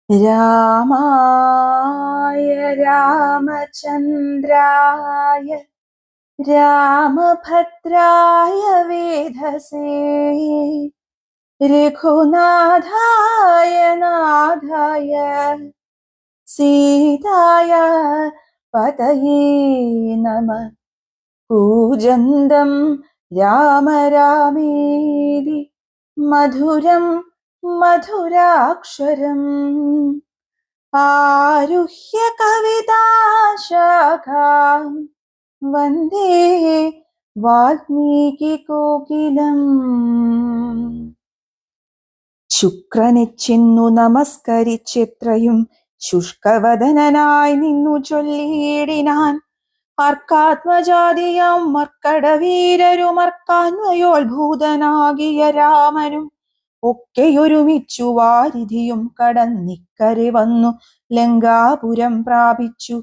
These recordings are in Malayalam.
രാമായ രാമചന്ദ്രായ രാമഭദ്രായ വേധസേ രഘുനാഥായ നാഥായ സീതായ പതയേ നമഃ. കൂജന്തം രാമ രാമേതി മധുരം മധുരാക്ഷരം ആരുഹ്യ കവിതാശാഖാം വന്ദേ വാൽമീകികോകിലം. ശുക്രനെ ചെന്നു നമസ്കരിച്ചെത്രയും ശുഷ്കവദനായി നിന്നു ചൊല്ലിയിടിനാൻ. അർക്കാത്മജാതിയാം മർക്കടവീരരുമർക്കാന്വയോത്ഭൂതനാകിയ രാമനും ഒക്കെയൊരുമിച്ചു വാരിധിയും കടന്നിക്കരെ വന്നു ലങ്കാപുരം പ്രാപിച്ചു.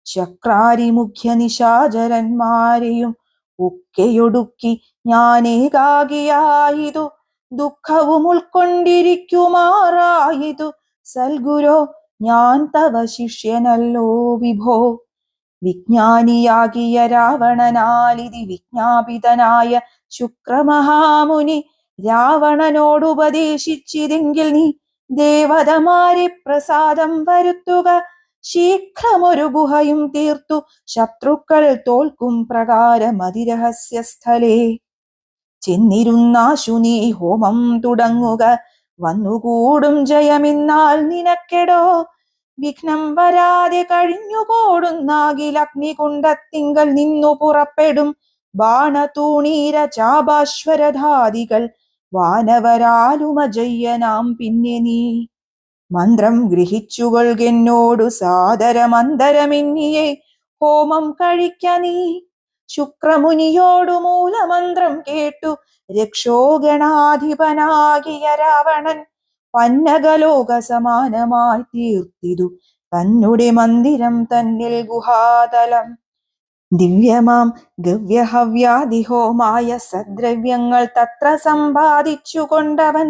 ശക്രാരി മുഖ്യ നിശാചരന്മാരെയും ഒക്കെയൊടുക്കി ഞാനേകാകിയായിതു. ദുഃഖവും ഉൾക്കൊണ്ടിരിക്കുമാറായിതു സൽഗുരോ ഞാൻ തവ ശിഷ്യനല്ലോ വിഭോ. വിജ്ഞാനിയാകിയ രാവണനാലിതി വിജ്ഞാപിതനായ ശുക്രമഹാമുനി രാവണനോടുപദേശിച്ചിതെങ്കിൽ നീ ദേവതമാരെ പ്രസാദം വരുത്തുക. ശീഘ്രമൊരു ഗുഹയും തീർത്തു ശത്രുക്കൾ തോൽക്കും പ്രകാരമതിരഹസ്യ സ്ഥലേ ചെന്നിരുന്നാശു നീ ഹോമം തുടങ്ങുക. വന്നുകൂടും ജയമെന്നാൽ നിനക്കെടോ. വിഘ്നം വരാതെ കഴിഞ്ഞുകൂടുന്നാകിൽ അഗ്നികുണ്ഡത്തിങ്കൽ നിന്നു പുറപ്പെടും ബാണതൂണീര ചാപാശ്വരധാദികൾ വാനവരാലുമജയ്യനാം. പിന്നെ നീ മന്ത്രം ഗ്രഹിച്ചുകൊൾകെന്നോടു സാദരമന്തരമെന്നിയെ ഹോമം കഴിക്ക നീ. ശുക്രമുനിയോടു മൂലമന്ത്രം കേട്ടു രക്ഷോഗണാധിപനാകിയ രാവണൻ പന്നകലോക സമാനമായി തീർത്തിതു തന്നെ മന്ദിരം തന്നിൽ ഗുഹാതലം. ദിവ്യമാം ഗവ്യഹവ്യാദിഹോമായ സദ്രവ്യങ്ങൾ തത്ര സമ്പാദിച്ചു കൊണ്ടവൻ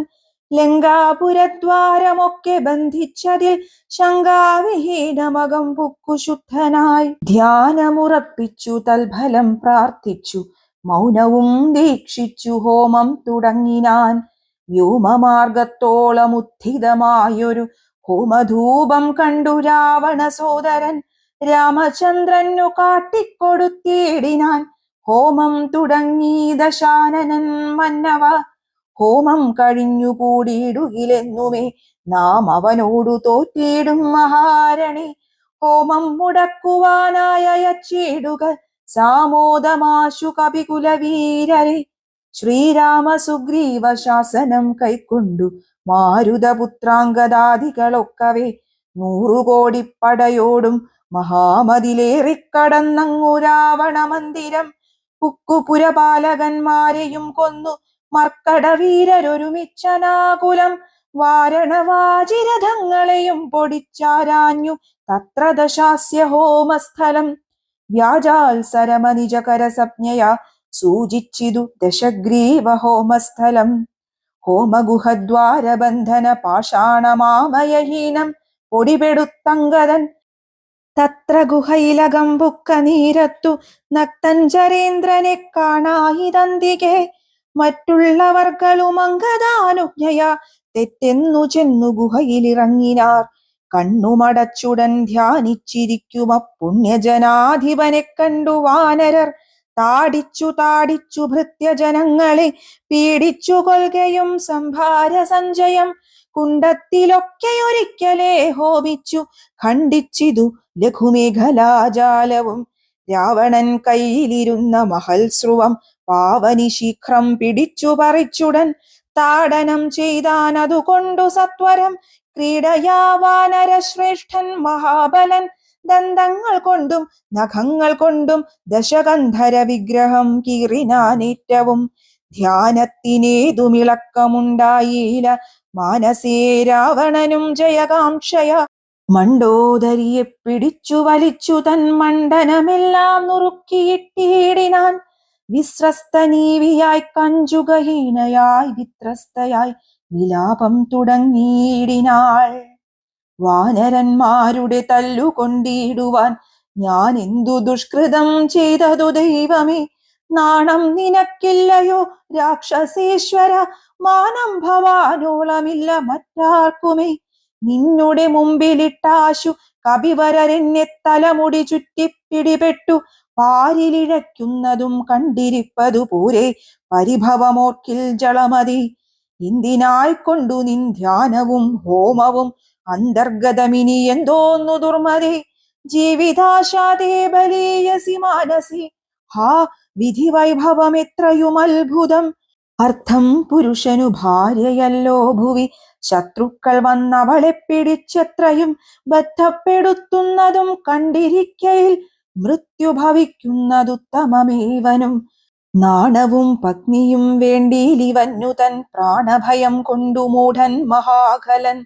ലങ്കാപുരദ്വാരമൊക്കെ ബന്ധിച്ചതിൽ ശങ്കാവിഹീനമകം പുക്കു ശുദ്ധനായി ധ്യാനമുറപ്പിച്ചു തൽഫലം പ്രാർത്ഥിച്ചു മൗനവും ദീക്ഷിച്ചു ഹോമം തുടങ്ങിനാൻ. വ്യോമമാർഗത്തോളം ഉത്ഥിതമായൊരു ഹോമധൂപം കണ്ടു രാവണ സോദരൻ രാമചന്ദ്രനു കാട്ടിക്കൊടുത്തിടിനാൻ. ഹോമം തുടങ്ങി ദശാനനൻ മന്നവ. ഹോമം കഴിഞ്ഞു കൂടിയിടുകിലെന്നുമേ നാം അവനോടു തോറ്റിടും മഹാരണി. ഹോമം മുടക്കുവാനായ അയച്ചിടുക സാമോദമാശു കപികുലവീരരെ. ശ്രീരാമ സുഗ്രീവ ശാസനം കൈക്കൊണ്ടു മാരുതപുത്രാംഗദാദികളൊക്കവേ 100 കോടിപ്പടയോടും മഹാമതിലേറിക്കടന്നങ്ങു രാവണ മന്ദിരം പുക്കുപുരപാലകന്മാരെയും കൊന്നു മർക്കടവീരരൊരുമിച്ചനാകുലം വാരണവാജിരഥങ്ങളെയും പൊടിച്ചാരാഞ്ഞു തത്ര ദശാസ്യ ഹോമസ്ഥലം. വ്യാജാത്സരമനിജകരസജ്ഞയാ സൂചിച്ചിതു ദശഗ്രീവ ഹോമസ്ഥലം. ഹോമഗുഹദ്വാരബന്ധന പാഷാണമാമയഹീനം പൊടിപെടുത്തങ്കദൻ തത്ര ഗുഹയിലകം ബുക്ക നീരത്തു നക്തഞ്ചരേന്ദ്രനെ കാണായിതന്തികെ. മറ്റുള്ളവർകളും അങ്കദാനുജ്ഞയ തെറ്റെന്നു ചെന്നു ഗുഹയിലിറങ്ങിനാർ. കണ്ണുമടച്ചുടൻ ധ്യാനിച്ചിരിക്കും അപ്പുണ്യജനാധിപനെ കണ്ടു വാനരർ താടിച്ചു താടിച്ചു ഭൃത്യജനങ്ങളെ പീഡിച്ചു കൊൽകയും സംഭാര സഞ്ചയം കുണ്ടത്തിലൊക്കെയൊരിക്കലേ ഹോമിച്ചു ഖണ്ഡിച്ചിതു ലഘുമേഖലാജാലവും. രാവണൻ കയ്യിലിരുന്ന മഹൽസ്രുവം പാവനി ശീഘ്രം പിടിച്ചു പറിച്ചുടൻ താടനം ചെയ്താൻ. അതുകൊണ്ടു സത്വരം ക്രീഡയാ വാനരശ്രേഷ്ഠൻ മഹാബലൻ ദന്തങ്ങൾ കൊണ്ടും നഖങ്ങൾ കൊണ്ടും ദശകന്ധര വിഗ്രഹം കീറിനാനേറ്റവും. ധ്യാനത്തിനേതുമിളക്കമുണ്ടായില്ല മാനസേ രാവണനും ജയകാംക്ഷയ. മണ്ടോദരിയെ പിടിച്ചു വലിച്ചു തൻ മണ്ഡനമെല്ലാം നുറുക്കിയിട്ടിടിനാൻ. വിസ്രസ്തനീവിയായി കഞ്ചുകഹീനയായി വിത്രസ്തയായി വിലാപം തുടങ്ങിയിടിനാൾ. വാനരന്മാരുടെ തല്ലുകൊണ്ടിടുവാൻ ഞാൻ എന്തു ദുഷ്കൃതം ചെയ്തതു ദൈവമേ? നാണം നിനക്കില്ലയോ രാക്ഷസേശ്വര? മാനം ഭവാനോളമില്ല മറ്റാർക്കുമേ. നിന്നുടെ മുമ്പിലിട്ടാശു കപിവരരെന്നെ തലമുടി ചുറ്റിപ്പിടിപെട്ടു പാരിലിഴയ്ക്കുന്നതും കണ്ടിരിപ്പതു പോരെ പരിഭവമോർക്കിൽ ജളമതി. എന്തിനായിക്കൊണ്ടു നിൻ ധ്യാനവും ഹോമവും അന്തർഗതമിനി എന്തോന്നു ദുർമതി. ജീവിതാശാദേ ബലീയസി മാനസി. ഹാ വിധി വൈഭവം എത്രയും അത്ഭുതം. അർത്ഥം പുരുഷനു ഭാര്യയല്ലോ ഭുവി. ശത്രുക്കൾ വന്നവളെ പിടിച്ചെത്രയും ബദ്ധപ്പെടുത്തുന്നതും കണ്ടിരിക്കയിൽ മൃത്യു ഭവിക്കുന്നതുത്തമമേവനും. നാണവും പത്നിയും വേണ്ടിയിലിവന്നു തൻ പ്രാണഭയം കൊണ്ടു മൂഢൻ മഹാകലൻ.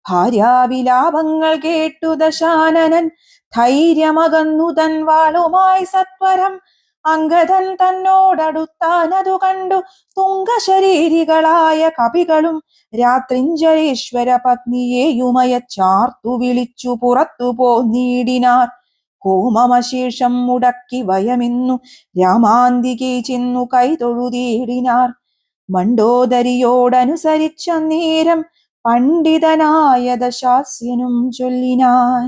ഭാര്യാവിലാപങ്ങൾ കേട്ടു ദശാനനൻ ധൈര്യമകന്നു തൻ വാളുമായി സത്വരം. അംഗദൻ തന്നോടടുത്താനതു കണ്ടു തുംഗശരീരികളായ കപികളും രാത്രിഞ്ജരേശ്വര പത്നിയെയുമയച്ചാർത്തു വിളിച്ചു പുറത്തു പോന്നീടിനാർ. കോമമശേഷം മുടക്കി വയമെന്നു രാമാന്തികെ ചെന്നു കൈതൊഴുതീടിനാർ. മണ്ഡോദരിയോടനുസരിച്ച നേരം പണ്ഡിതനായ ദശാസ്യനും ചൊല്ലിനാൻ.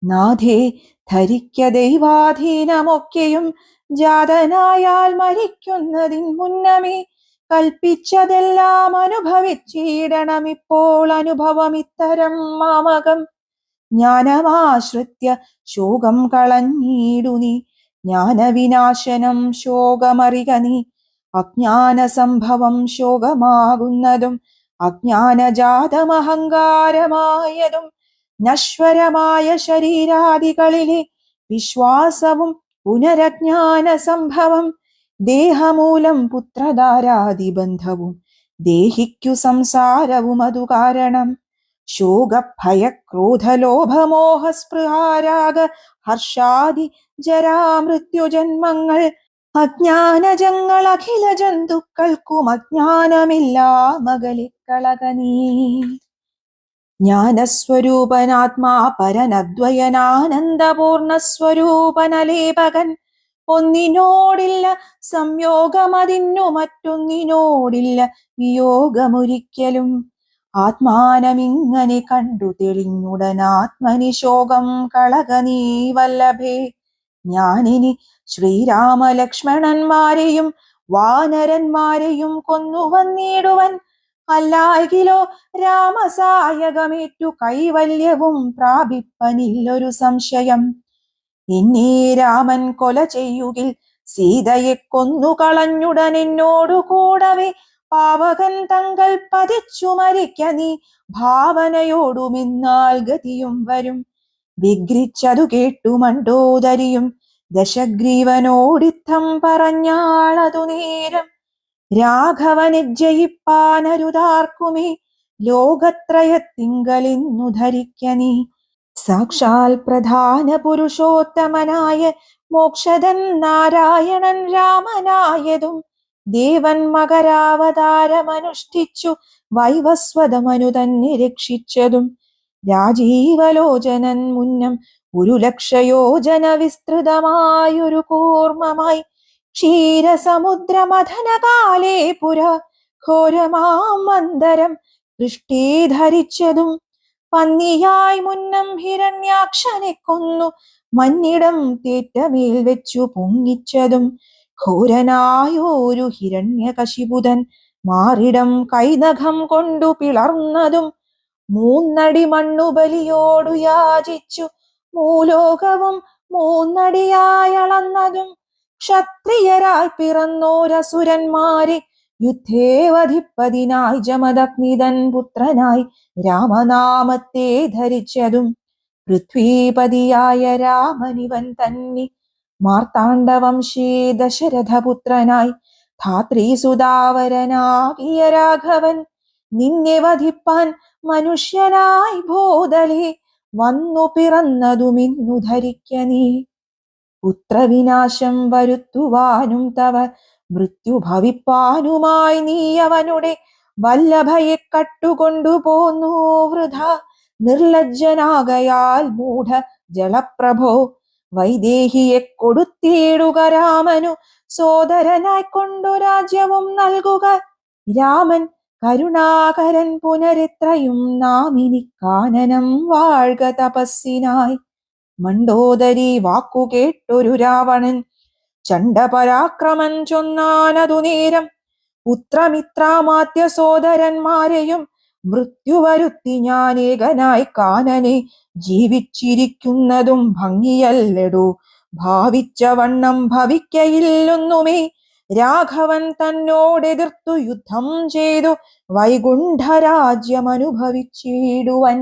നാഥേ ധരിക്ക ദൈവാധീനമൊക്കെയും ജാതനായാൽ മരിക്കുന്നതിൻ മുന്നമേ കൽപ്പിച്ചതെല്ലാം അനുഭവിച്ചിടണമിപ്പോൾ അനുഭവമിത്തരം മാമകം. ജ്ഞാനമാശ്രിത്യ ശോകം കളഞ്ഞിടു നീ, ജ്ഞാനവിനാശനം ശോകമറിക നീ. അജ്ഞാന സംഭവം ശോകമാകുന്നതും അജ്ഞാനജാതമഹങ്കാരമായതും നശ്വരമായ ശരീരാദികളിലെ വിശ്വാസവും പുനരജ്ഞാന സംഭവം. ദേഹമൂലം പുത്രധാരാദിബന്ധവും ദേഹിക്കു സംസാരവും അതു കാരണം. ശോകഭയക്രോധലോഭമോഹസ്പൃഹാരാഗ ഹർഷാദി ജരാമൃത്യുജന്മങ്ങൾ അജ്ഞാനജങ്ങൾ അഖില ജന്തുക്കൾക്കും അജ്ഞാനമില്ലാമകലിക്കളകനീ. ജ്ഞാനസ്വരൂപനാത്മാ പരനദ്വയനാനന്ദപൂർണസ്വരൂപനലേപകൻ. ഒന്നിനോടില്ല സംയോഗമതിന്നു മറ്റൊന്നിനോടില്ല വിയോഗമൊരിക്കലും. ആത്മാനമിങ്ങനെ കണ്ടു തെളിഞ്ഞുടനാത്മനി ശോകം കളക നീ വല്ലഭേ. ഞാനിനി ശ്രീരാമലക്ഷ്മണന്മാരെയും വാനരന്മാരെയും കൊന്നുവന്നിടുവൻ. അല്ലാകിലോ രാമസായകമേറ്റു കൈവല്യവും പ്രാപിപ്പനില്ലൊരു സംശയം. എന്നെ രാമൻ കൊല ചെയ്യുകിൽ സീതയെ കൊന്നുകളഞ്ഞുടൻ എന്നോടു കൂടവേ പാവകൻ തങ്ങൾ പതിച്ചു മരിക്ക നീ ഭാവനയോടുമെന്നാൽ ഗതിയും വരും. വിഗ്രഹിച്ചതു കേട്ടു മണ്ഡോദരിയും ദശഗ്രീവനോടിത്തം പറഞ്ഞാളതു നേരം. രാഘവനെ ജയിപ്പാനരുതാർക്കുമേ ലോകത്രയത്തിങ്കലെന്നു ധരിക്ക നീ. സാക്ഷാൽ പ്രധാന പുരുഷോത്തമനായ മോക്ഷദൻ നാരായണൻ രാമനായതും ദേവൻ മകരാവതാരമനുഷ്ഠിച്ചു വൈവസ്വതമനു തന്നെ രക്ഷിച്ചതും. രാജീവലോചനൻ മുന്നം 1,00,000 യോജന വിസ്തൃതമായൊരു കൂർമ്മമായി ക്ഷീരസമുദ്രമഥനകാലേ പുര ഘോരമാം മന്ദരം പൃഷ്ഠേ ധരിച്ചതും. പന്നിയായി മുന്നം ഹിരണ്യാക്ഷനെ കൊന്നു മന്നിടം തേറ്റമേൽ വെച്ചു പൊങ്ങിച്ചതും. ഘോരനായോരു ഹിരണ്യകശിപുതൻ മാറിടം കൈനഖം കൊണ്ടു പിളർന്നതും. 3 അടി മണ്ണുബലിയോടു യാചിച്ചു മൂലോകവും 3 അടിയായളന്നതും. ക്ഷത്രിയരായി പിറന്നോരസുരന്മാരെ യുദ്ധേ വധിപ്പതിനായി ജമദഗ്നിതൻ പുത്രനായി രാമനാമത്തെ ധരിച്ചതും. പൃഥ്വീപതിയായ രാമനിവൻ തന്നെ മാർത്താണ്ഡവംശേ ദശരഥപുത്രനായി ധാത്രീസുതാവരനാകിയ രാഘവൻ നിന്നെ വധിപ്പാൻ മനുഷ്യനായി ഭൂതലേ വന്നു പിറന്നതുമിന്നു ധരിക്ക നീ. പുത്രവിനാശം വരുത്തുവാനും തവ മൃത്യു ഭവിപ്പാനുമായി നീ അവനുടെ വല്ലഭയെ കട്ടുകൊണ്ടുപോന്നു വൃഥ. നിർലജ്ജനാകയാൽ മൂഢ ജലപ്രഭോ. വൈദേഹിയെ കൊടുത്തിടുക രാമനു സോദരനായി കൊണ്ടു രാജ്യവും നൽകുക. രാമൻ കരുണാകരൻ പുനരെത്രയും നാമിനി കാനനം വാഴ്ക തപസ്സിനായി. മണ്ഡോദരി വാക്കുകേട്ടൊരു രാവണൻ ചണ്ഡപരാക്രമൻ ചൊന്നാനതു നേരം. പുത്രമിത്രാമാത്യ സോദരന്മാരെയും മൃത്യുവരുത്തി ഞാനേകനായി കാനനെ ജീവിച്ചിരിക്കുന്നതും ഭംഗിയല്ലടോ. ഭാവിച്ച വണ്ണം ഭവിക്കയില്ലൊന്നുമേ. രാഘവൻ തന്നോടെതിർത്തു യുദ്ധം ചെയ്തു വൈകുണ്ഠരാജ്യമനുഭവിച്ചിടുവൻ.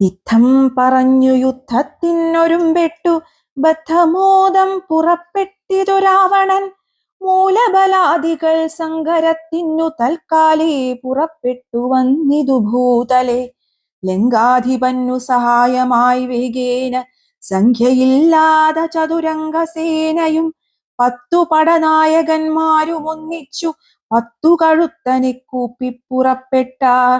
ഇത്തം പറഞ്ഞു യുദ്ധത്തിനൊരുമ്പെട്ടു ബദ്ധമോദം പുറപ്പെട്ടിതു രാവണൻ. മൂലബലാദികൾ സങ്കരത്തിനു തൽക്കാലേ പുറപ്പെട്ടു വന്നിതു ഭൂതലെ. ലങ്കാധിപന്നു സഹായമായി വേഗേന സംഖ്യയില്ലാത ചതുരംഗസേനയും 10 പടനായകന്മാരും ഒന്നിച്ചു 10 കഴുത്തനെ കൂപ്പി പുറപ്പെട്ടാർ.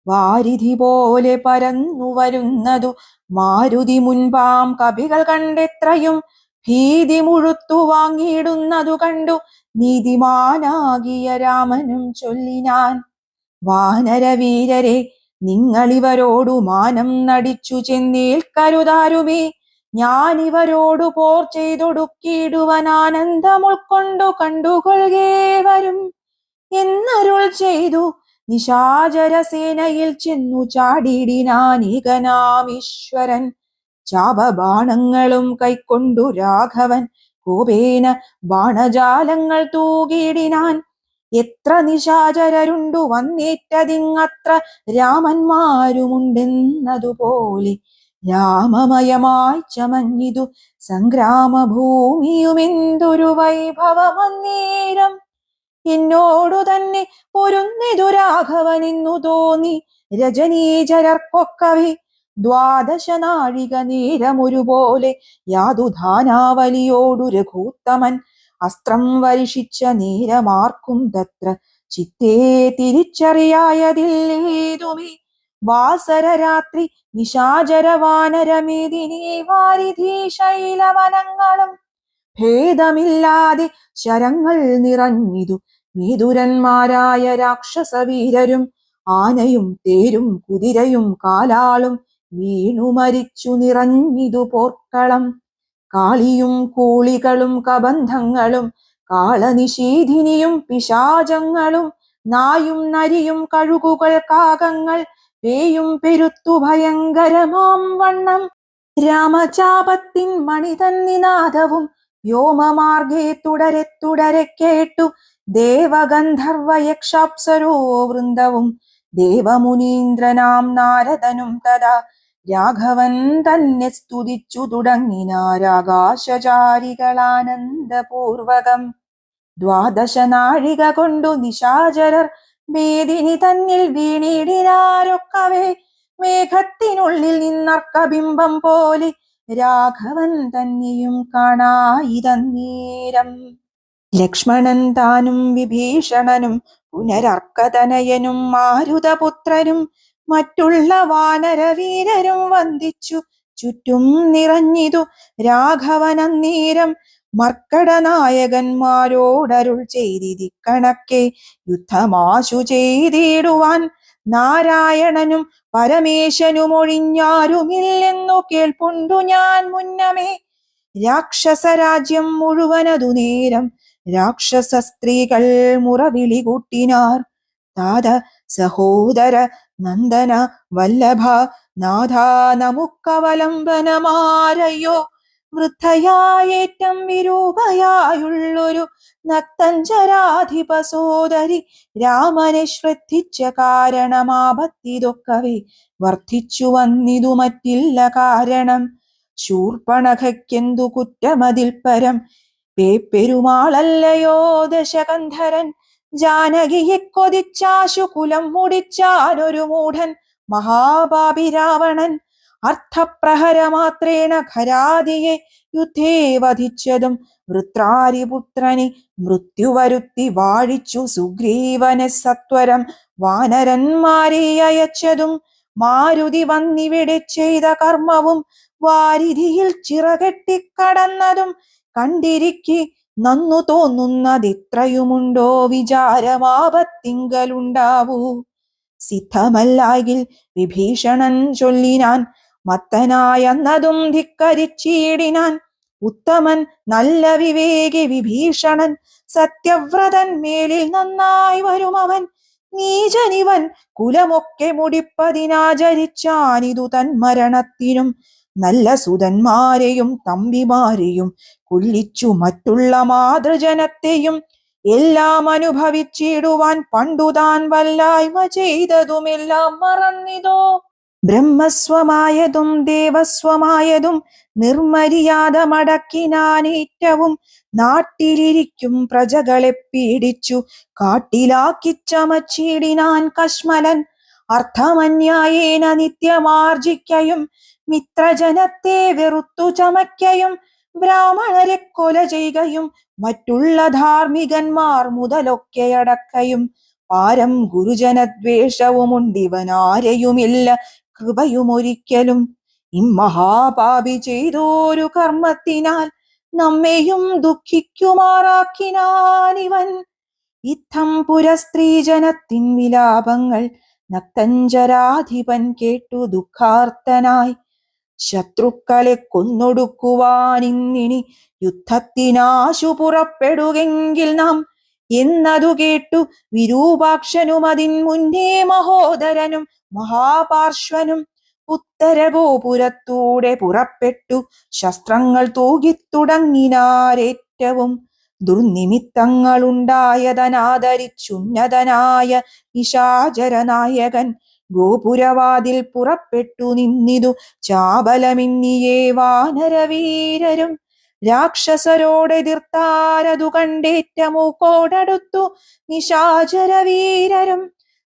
വാരിധി പോലെ പരന്നു വരുന്നതു മാരുതി മുൻപാം കപികൾ കണ്ടെത്രയും ഭീതി മുഴുത്തു വാങ്ങിയിടുന്നതു കണ്ടു നീതിമാനാകിയ രാമനും ചൊല്ലിനാൻ. വാനരവീരരെ, നിങ്ങളിവരോടു മാനം നടിച്ചു ചെന്നേൽക്കരുതാരുമേ. ഞാനിവരോടു പോർ ചെയ്തൊടുക്കിയിടുവൻ ആനന്ദം ഉൾക്കൊണ്ടു കണ്ടുകൊള്ളുകേവരും എന്നരുൾ ചെയ്തു. നിശാചരസേനയിൽ ചെന്നു ചാടിയിടിനാനീകനാമീശ്വരൻ. ചാപബാണങ്ങളും കൈക്കൊണ്ടു രാഘവൻ കോപേന ബാണജാലങ്ങൾ തൂകിയിടിനാൻ. എത്ര നിശാചരരുണ്ടു വന്നേറ്റതിങ്ങത്ര രാമന്മാരുമുണ്ടെന്നതുപോലെ രാമമയമായി ചമഞ്ഞിതു സംഗ്രാമഭൂമിയുമെന്തൊരു വൈഭവമന്നേരം. എന്നോടു തന്നെ പൊരുന്നിതു രാഘവനെന്നു തോന്നി രജനീചരർക്കൊക്കവേ. 12 നാഴിക നേരമൊരുപോലെ യാതുധാനാവലിയോടു രഘൂത്തമൻ. അസ്ത്രം വർഷിച്ച നേരമാർക്കും തത്ര ചിത്തേ തിരിച്ചറിയായതില്ലേതുമേ. വാസരരാത്രി നിശാചര വാനരമേദിനീ വാരിധി ശൈലവനങ്ങളും ഭേദമില്ലാതെ ശരങ്ങൾ നിറഞ്ഞിതു. മേതുരന്മാരായ രാക്ഷസവീരരും ആനയും തേരും കുതിരയും കാലാളും വീണു മരിച്ചു നിറഞ്ഞിതു പോർക്കളം. കാളിയും കൂളികളും കബന്ധങ്ങളും കാളനിഷേധിനിയും പിശാചങ്ങളും നായും നരിയും കഴുകുകൾ കാകങ്ങൾ പേയും പെരുത്തു ഭയങ്കരമാം വണ്ണം. രാമചാപത്തിൻ മണിതൻ നിനാദവും വ്യോമമാർഗേ തുടരെ തുടരെ കേട്ടു. ദേവഗന്ധർവ യക്ഷാപ്സരോ വൃന്ദവും ദേവമുനീന്ദ്രനാം നാരദനും തഥാ രാഘവൻ തന്നെ സ്തുതിച്ചു തുടങ്ങിനാരാകാശചാരികളാനന്ദപൂർവകം. 12 നാഴിക കൊണ്ടു നിശാചരർ മേദിനി തന്നിൽ വീണിടിനാരൊക്കവേ. മേഘത്തിനുള്ളിൽ നിന്നർക്കബിംബം പോലെ രാഘവൻ തന്നെയും കാണായിതന്നേരം. ലക്ഷ്മണൻ താനും വിഭീഷണനും പുനരർക്കതനയനും മാരുതപുത്രനും മറ്റുള്ള വാനരവീരരും വന്ദിച്ചു ചുറ്റും നിറഞ്ഞിതു രാഘവനന്നേരം. മർക്കടനായകന്മാരോടരുൾ ചെയ്തിരിക്കണക്കെ യുദ്ധമാശു ചെയ്തിടുവാൻ. നാരായണനും പരമേശനും ഒഴിഞ്ഞാരുമില്ലെന്നു കേൾപ്പുണ്ടു ഞാൻ മുന്നമേ. രാക്ഷസരാജ്യം മുഴുവനതു നേരം രാക്ഷസ സ്ത്രീകൾ മുറവിളി കൂട്ടിനാർ. താത സഹോദര നന്ദന വല്ലഭ നാഥ നമുക്കവലംബനമാരയ്യോ. വൃദ്ധയായേറ്റം വിരൂപയായുള്ളൊരു നക്തഞ്ചരാധിപ സോദരി രാമനെ ശ്രദ്ധിച്ച കാരണമാപത്തിതൊക്കവേ വർദ്ധിച്ചു വന്നിതു മറ്റില്ല കാരണം. ശൂർപ്പണഖയ്ക്കെന്തു കുറ്റമതിൽ പരം പേപ്പെരുമാളല്ലയോ ദശകന്ധരൻ. ജാനകിയെ കൊതിച്ചാശു കുലം മുടിച്ചാനൊരു മൂഢൻ മഹാപാപി രാവണൻ. അർത്ഥപ്രഹരമാത്രേണ ഖരാദിയെ യുദ്ധേ വധിച്ചതും വൃത്രാരിപുത്രനെ മൃത്യുവരുത്തി വാഴിച്ചു സുഗ്രീവനെ സത്വരം വാനരന്മാരെ അയച്ചതും മാരുതി വന്നിവിടെ ചെയ്ത കർമ്മവും വാരിധിയിൽ ചിറകെട്ടിക്കടന്നതും കണ്ടിരിക്കെ നന്നു തോന്നുന്നതിത്രയുമുണ്ടോ വിചാരമാപത്തിങ്കലുണ്ടാവൂ. സിദ്ധമല്ലായിൽ വിഭീഷണൻ ചൊല്ലിനാൻ, മത്തനായെന്നതും ധിക്കരിച്ചിടിനാൻ. ഉത്തമൻ നല്ല വിവേകി വിഭീഷണൻ, സത്യവ്രതൻ മേലിൽ നന്നായി വരുമവൻ. നീചനിവൻ കുലമൊക്കെ മുടിപ്പതിനാചരിച്ചാനിതു തന്മരണത്തിനും. നല്ല സുതന്മാരെയും തമ്പിമാരെയും കൊല്ലിച്ചു മറ്റുള്ള മാതൃജനത്തെയും എല്ലാം അനുഭവിച്ചിടുവാൻ പണ്ടുതാൻ വല്ലായ്മ ചെയ്തതുമെല്ലാം മറന്നിതോ. ബ്രഹ്മസ്വമായതും ദേവസ്വമായതും നിർമര്യാദ മടക്കിനാനേറ്റവും നാട്ടിലിരിക്കും പ്രജകളെ പീഡിച്ചു കാട്ടിലാക്കി ചമച്ചിടിനാൻ കശ്മലൻ. അർത്ഥമന്യായേന നിത്യമാർജിക്കയും മിത്രജനത്തെ വെറുത്തു ചമയ്ക്കയും ബ്രാഹ്മണരെ കൊല ചെയ്യുകയും മറ്റുള്ള ധാർമ്മികന്മാർ മുതലൊക്കെയടക്കയും പാരം ഗുരുജനദ്വേഷവുമുണ്ടിവനാരെയുമില്ല കൃപയുമൊരിക്കലും. ഇമ്മഹാപാപി ചെയ്തോരു കർമ്മത്തിനാൽ നമ്മെയും ദുഃഖിക്കുമാറാക്കിനാനിവൻ. ഇത്തം പുരസ്ത്രീജനത്തിൻ വിലാപങ്ങൾ നക്തഞ്ചരാധിപൻ കേട്ടു ദുഃഖാർത്തനായി. ശത്രുക്കളെ കൊന്നൊടുക്കുവാനിന്നിനി യുദ്ധത്തിനാശു പുറപ്പെടുകെങ്കിൽ നാം എന്നതു കേട്ടു വിരൂപാക്ഷനും അതിൻ മുന്നേ മഹോദരനും മഹാപാർശ്വനും ഉത്തരഗോപുരത്തൂടെ പുറപ്പെട്ടു ശസ്ത്രങ്ങൾ തൂകിത്തുടങ്ങിനാരേറ്റവും. ദുർനിമിത്തങ്ങളുണ്ടായതനാദരിച്ചുന്നതനായ നിശാചരനായകൻ ഗോപുരവാതിൽ പുറപ്പെട്ടു നിന്നിതു ചാബലമിന്നിയേ വാനരവീരരും. രാക്ഷസരോടെതിർത്താരതു കണ്ടേറ്റ മൂക്കോടടുത്തു നിശാചരവീരരും.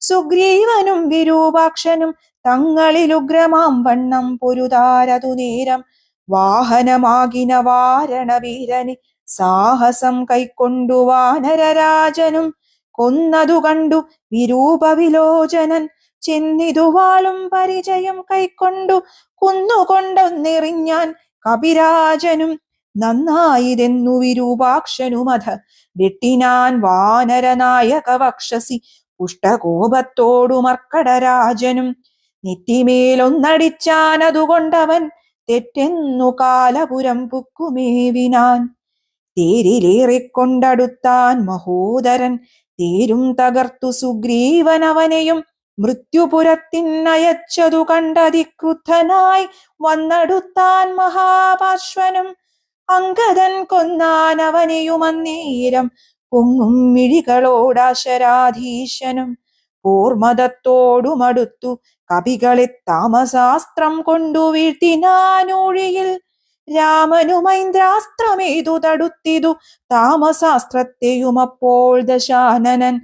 സുഗ്രീവനും വിരൂപാക്ഷനും തങ്ങളിലുഗ്രമാം വണ്ണം പൊരുതാരതു നേരം. വാഹനമാകിന വാരണവീരനെ സാഹസം കൈക്കൊണ്ടു വാനരരാജനും. കൊന്നതു കണ്ടു വിരൂപവിലോചനൻ ചെന്നിതു വാളും പരിചയം കൈക്കൊണ്ടു കുന്നുകൊണ്ടൊന്നെറിഞ്ഞാൻ കപിരാജനും. നന്നായിതെന്നു വിരൂപാക്ഷനുമധ വെട്ടിനാൻ വാനരനായക വക്ഷസി പുഷ്ടകോപത്തോടു മർക്കടരാജനും. നെറ്റിമേലൊന്നടിച്ചാനതുകൊണ്ടവൻ തെറ്റെന്നു കാലപുരം പുക്കുമേവിനാൻ. തേരിലേറിക്കൊണ്ടടുത്താൻ മഹോദരൻ തേരും തകർത്തു സുഗ്രീവനവനെയും മൃത്യുപുരത്തിനയച്ചതു കണ്ടതിക്രുദ്ധനായി വന്നടുത്താൻ മഹാപാർശ്വനും. അങ്കദൻ കൊന്നാനവനെയുമന്നേരം പൊങ്ങും മിഴികളോടാശരാധീശനും. പോർമദത്തോടുമടുത്തു കപികളെ താമസാസ്ത്രം കൊണ്ടു വീഴ്ത്തിനാനൂഴിയിൽ. രാമനുമൈന്ദ്രാസ്ത്രമേതു തടുത്തിതു താമസാസ്ത്രത്തെയുമപ്പോൾ ദശാനനൻ.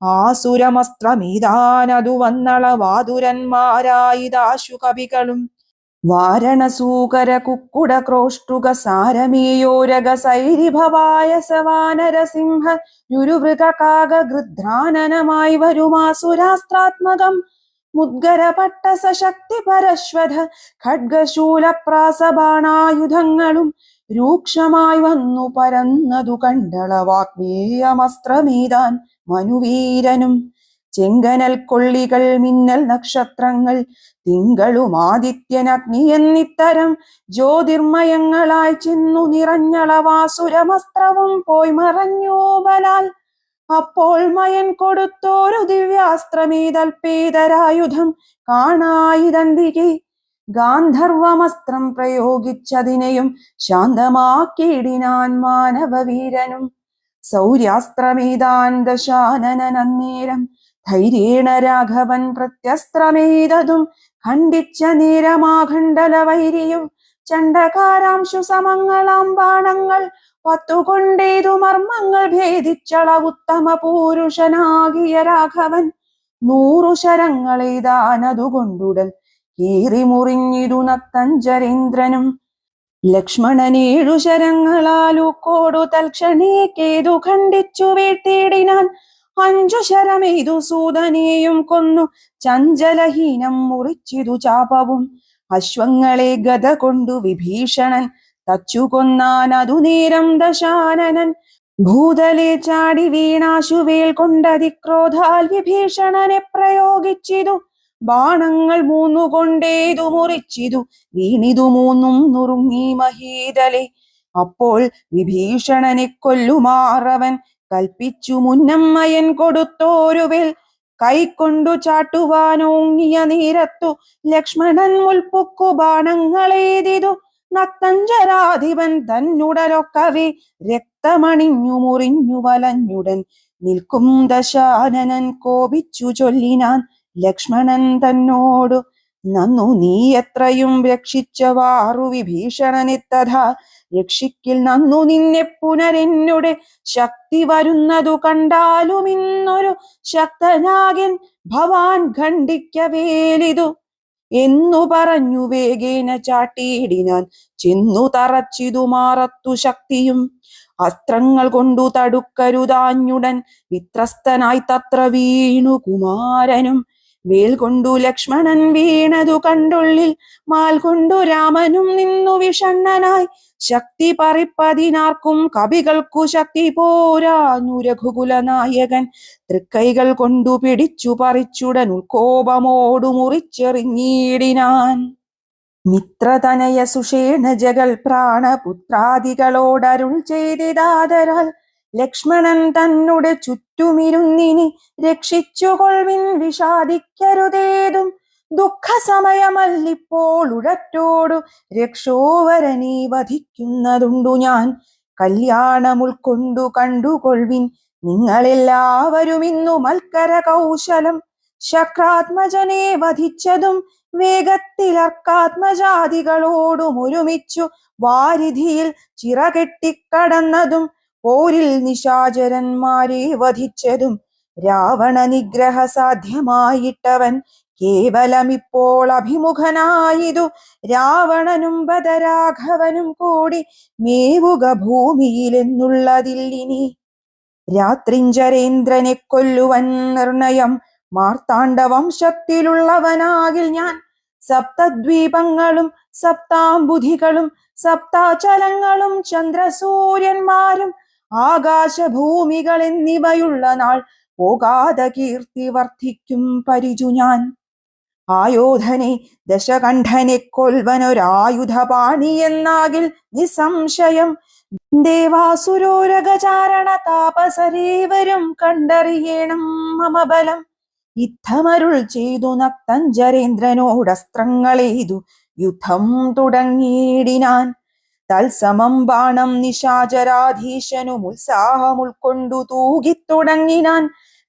ആസുരമസ്ത്രമീതാനതു വന്നളവാതുരന്മാരായിതാശു കവികളും. വാരണസൂകര കുക്കുട ക്രോഷ്ടുക സാരമേയോരക സൈരിഭവായസ വാനരസിംഹ രുരുവൃക കാക ഗൃധ്രാനനമായി വരുമാസുരാസ്ത്രാത്മകം. മുദ്ഗര പട്ട സശക്തി പരശ്വത ഖഡ്ഗശൂലപ്രാസബാണായുധങ്ങളും രൂക്ഷമായി വന്നു പരന്നതു കണ്ടളവാഗ്നേയമസ്ത്രമീതാൻ മനുവീരനും. ചെങ്കനൽ കൊള്ളികൾ മിന്നൽ നക്ഷത്രങ്ങൾ തിങ്കളും ആദിത്യനഗ്നി എന്നിത്തരം ജ്യോതിർമയങ്ങളായി ചെന്നു നിറഞ്ഞളവാസുരമസ്ത്രവും പോയി മറഞ്ഞു ബലാൽ. അപ്പോൾ മയൻ കൊടുത്തോരു ദിവ്യാസ്ത്രമേതൽപേതരായുധം കാണായിതന്തികെ. ഗാന്ധർവമസ്ത്രം പ്രയോഗിച്ചതിനെയും ശാന്തമാക്കിയിടിനാൻ മാനവവീരനും. സൗര്യാസ്ത്രമേതാൻ ദശാനനന്നേരം ധൈര്യേണ രാഘവൻ പ്രത്യസ്ത്രമേതതും ഖണ്ഡിച്ച നേരമാഖണ്ഡലവൈരിയും. ചണ്ഡകാരാംശു സമങ്ങളാം ബാണങ്ങൾ പത്തുകൊണ്ടേതു മർമ്മങ്ങൾ ഭേദിച്ചള ഉത്തമ പൂരുഷനാകിയ രാഘവൻ. 100 ശരങ്ങളെയ്താനതുകൊണ്ടുടൽ കീറി മുറിഞ്ഞിതു നക്തഞ്ചരേന്ദ്രനും. ലക്ഷ്മണനേഴു ശരങ്ങളാലൂക്കോടു തൽക്ഷണേ കേതു ഖണ്ഡിച്ചു വീഴ്ത്തിയിടിനാൻ. 5 ശരമെയ്തു സൂതനെയും കൊന്നു ചഞ്ചലഹീനം മുറിച്ചിതു ചാപവും. അശ്വങ്ങളെ ഗത കൊണ്ടു വിഭീഷണൻ തച്ചു കൊന്നാൻ അതു നേരം ദശാനനൻ. ഭൂതലെ ചാടി വീണാശുവേൽ കൊണ്ടതിക്രോധാൽ വിഭീഷണനെ പ്രയോഗിച്ചിതു. ബാണങ്ങൾ 3 കൊണ്ടേതു മുറിച്ചിതു വീണിതു 3 നുറുങ്ങി മഹീതലെ. അപ്പോൾ വിഭീഷണനെ കൊല്ലുമാറവൻ കൽപ്പിച്ചു മുന്നമ്മയൻ കൊടുത്തോരുവേൽ. കൈക്കൊണ്ടു ചാട്ടുവാനോങ്ങിയ നേരത്തു ലക്ഷ്മണൻ മുൽപ്പുക്കു ബാണങ്ങളേതിതു. നക്തഞ്ചരാധിപൻ തന്നുടലൊക്കവേ രക്തമണിഞ്ഞു മുറിഞ്ഞു വലഞ്ഞുടൻ നിൽക്കും ദശാനനൻ കോപിച്ചു ചൊല്ലിനാൻ ലക്ഷ്മണൻ തന്നോടു. നന്നു നീ എത്രയും രക്ഷിച്ചവാറു വിഭീഷണനെ തഥാ രക്ഷിക്കിൽ നന്നു നിന്നെ പുനരെന്നുടെ ശക്തി വരുന്നതു കണ്ടാലും ഇന്നൊരു ശക്തനാകൻ ഭവാൻ ഖണ്ഡിക്കവേലിതു എന്നു പറഞ്ഞു വേഗേന ചാട്ടിയിടിനാൻ. ചെന്നു തറച്ചിതു മാറത്തു ശക്തിയും അസ്ത്രങ്ങൾ കൊണ്ടു തടുക്കരുതാഞ്ഞുടൻ വിത്രസ്തനായി തത്ര വീണു കുമാരനും. വേൽ കൊണ്ടു ലക്ഷ്മണൻ വീണതു കണ്ടുള്ളിൽ മാൽ കൊണ്ടു രാമനും നിന്നു വിഷണ്ണനായി. ശക്തി പറിപ്പതിനാർക്കും കവികൾക്കു ശക്തി പോരാഞ്ഞു രഘുകുല നായകൻ. തൃക്കൈകൾ കൊണ്ടു പിടിച്ചു പറിച്ചുടൻ ഉൾക്കോപമോടു മുറിച്ചെറിഞ്ഞിടിനാൻ. മിത്രതനയ സുഷേണ ജഗൽ പ്രാണപുത്രാദികളോടരുൾ ചെയ്തിതാദരാൽ ലക്ഷ്മണൻ തന്നുടെ ചുറ്റുമിരുന്നിനി രക്ഷിച്ചുകൊൾവിൻ വിഷാദിക്കരുതേതും. ദുഃഖസമയമല്ലിപ്പോൾ ഉഴറ്റോടു രക്ഷോവരനീ വധിക്കുന്നതുണ്ടു ഞാൻ. കല്യാണം ഉൾക്കൊണ്ടു കണ്ടുകൊൾവിൻ നിങ്ങളെല്ലാവരും ഇന്നു മൽക്കര കൗശലം. ശക്രാത്മജനെ വധിച്ചതും വേഗത്തിലർക്കാത്മജാതികളോടും ഒരുമിച്ചു വാരിധിയിൽ ചിറകെട്ടിക്കടന്നതും പോരിൽ നിശാചരന്മാരെ വധിച്ചതും രാവണ നിഗ്രഹ സാധ്യമായിട്ടവൻ കേവലമിപ്പോൾ അഭിമുഖനായിതു. രാവണനും ബദരാഘവനും കൂടി മേവുക ഭൂമിയിലെന്നുള്ളതില്ലിനി. രാത്രിഞ്ചരേന്ദ്രനെ കൊല്ലുവൻ നിർണയം മാർത്താണ്ഡവംശത്തിലുള്ളവനാകിൽ ഞാൻ. സപ്തദ്വീപങ്ങളും സപ്താംബുധികളും സപ്താചലങ്ങളും ചന്ദ്രസൂര്യന്മാരും ആകാശഭൂമികൾ എന്നിവയുള്ള നാൾ പോകാതെ കീർത്തി വർദ്ധിക്കും പരിചു ഞാൻ. ആയോധനെ ദശകണ്ഠനെ കൊൽവനൊരായുധപാണി എന്നാകിൽ നിസംശയം. ദേവാസുരോരഗചാരണ താപസരേവരും കണ്ടറിയണം മമ ബലം. യുദ്ധമരുൾ ചെയ്തു നക്തഞ്ചരേന്ദ്രനോടസ്ത്രങ്ങളെയ്തു യുദ്ധം തുടങ്ങിയിടിനാൻ. തത്സമം ബാണം നിശാചരാധീശനും ഉത്സാഹം ഉൾക്കൊണ്ടു തൂകിത്തുടങ്ങിനാൻ.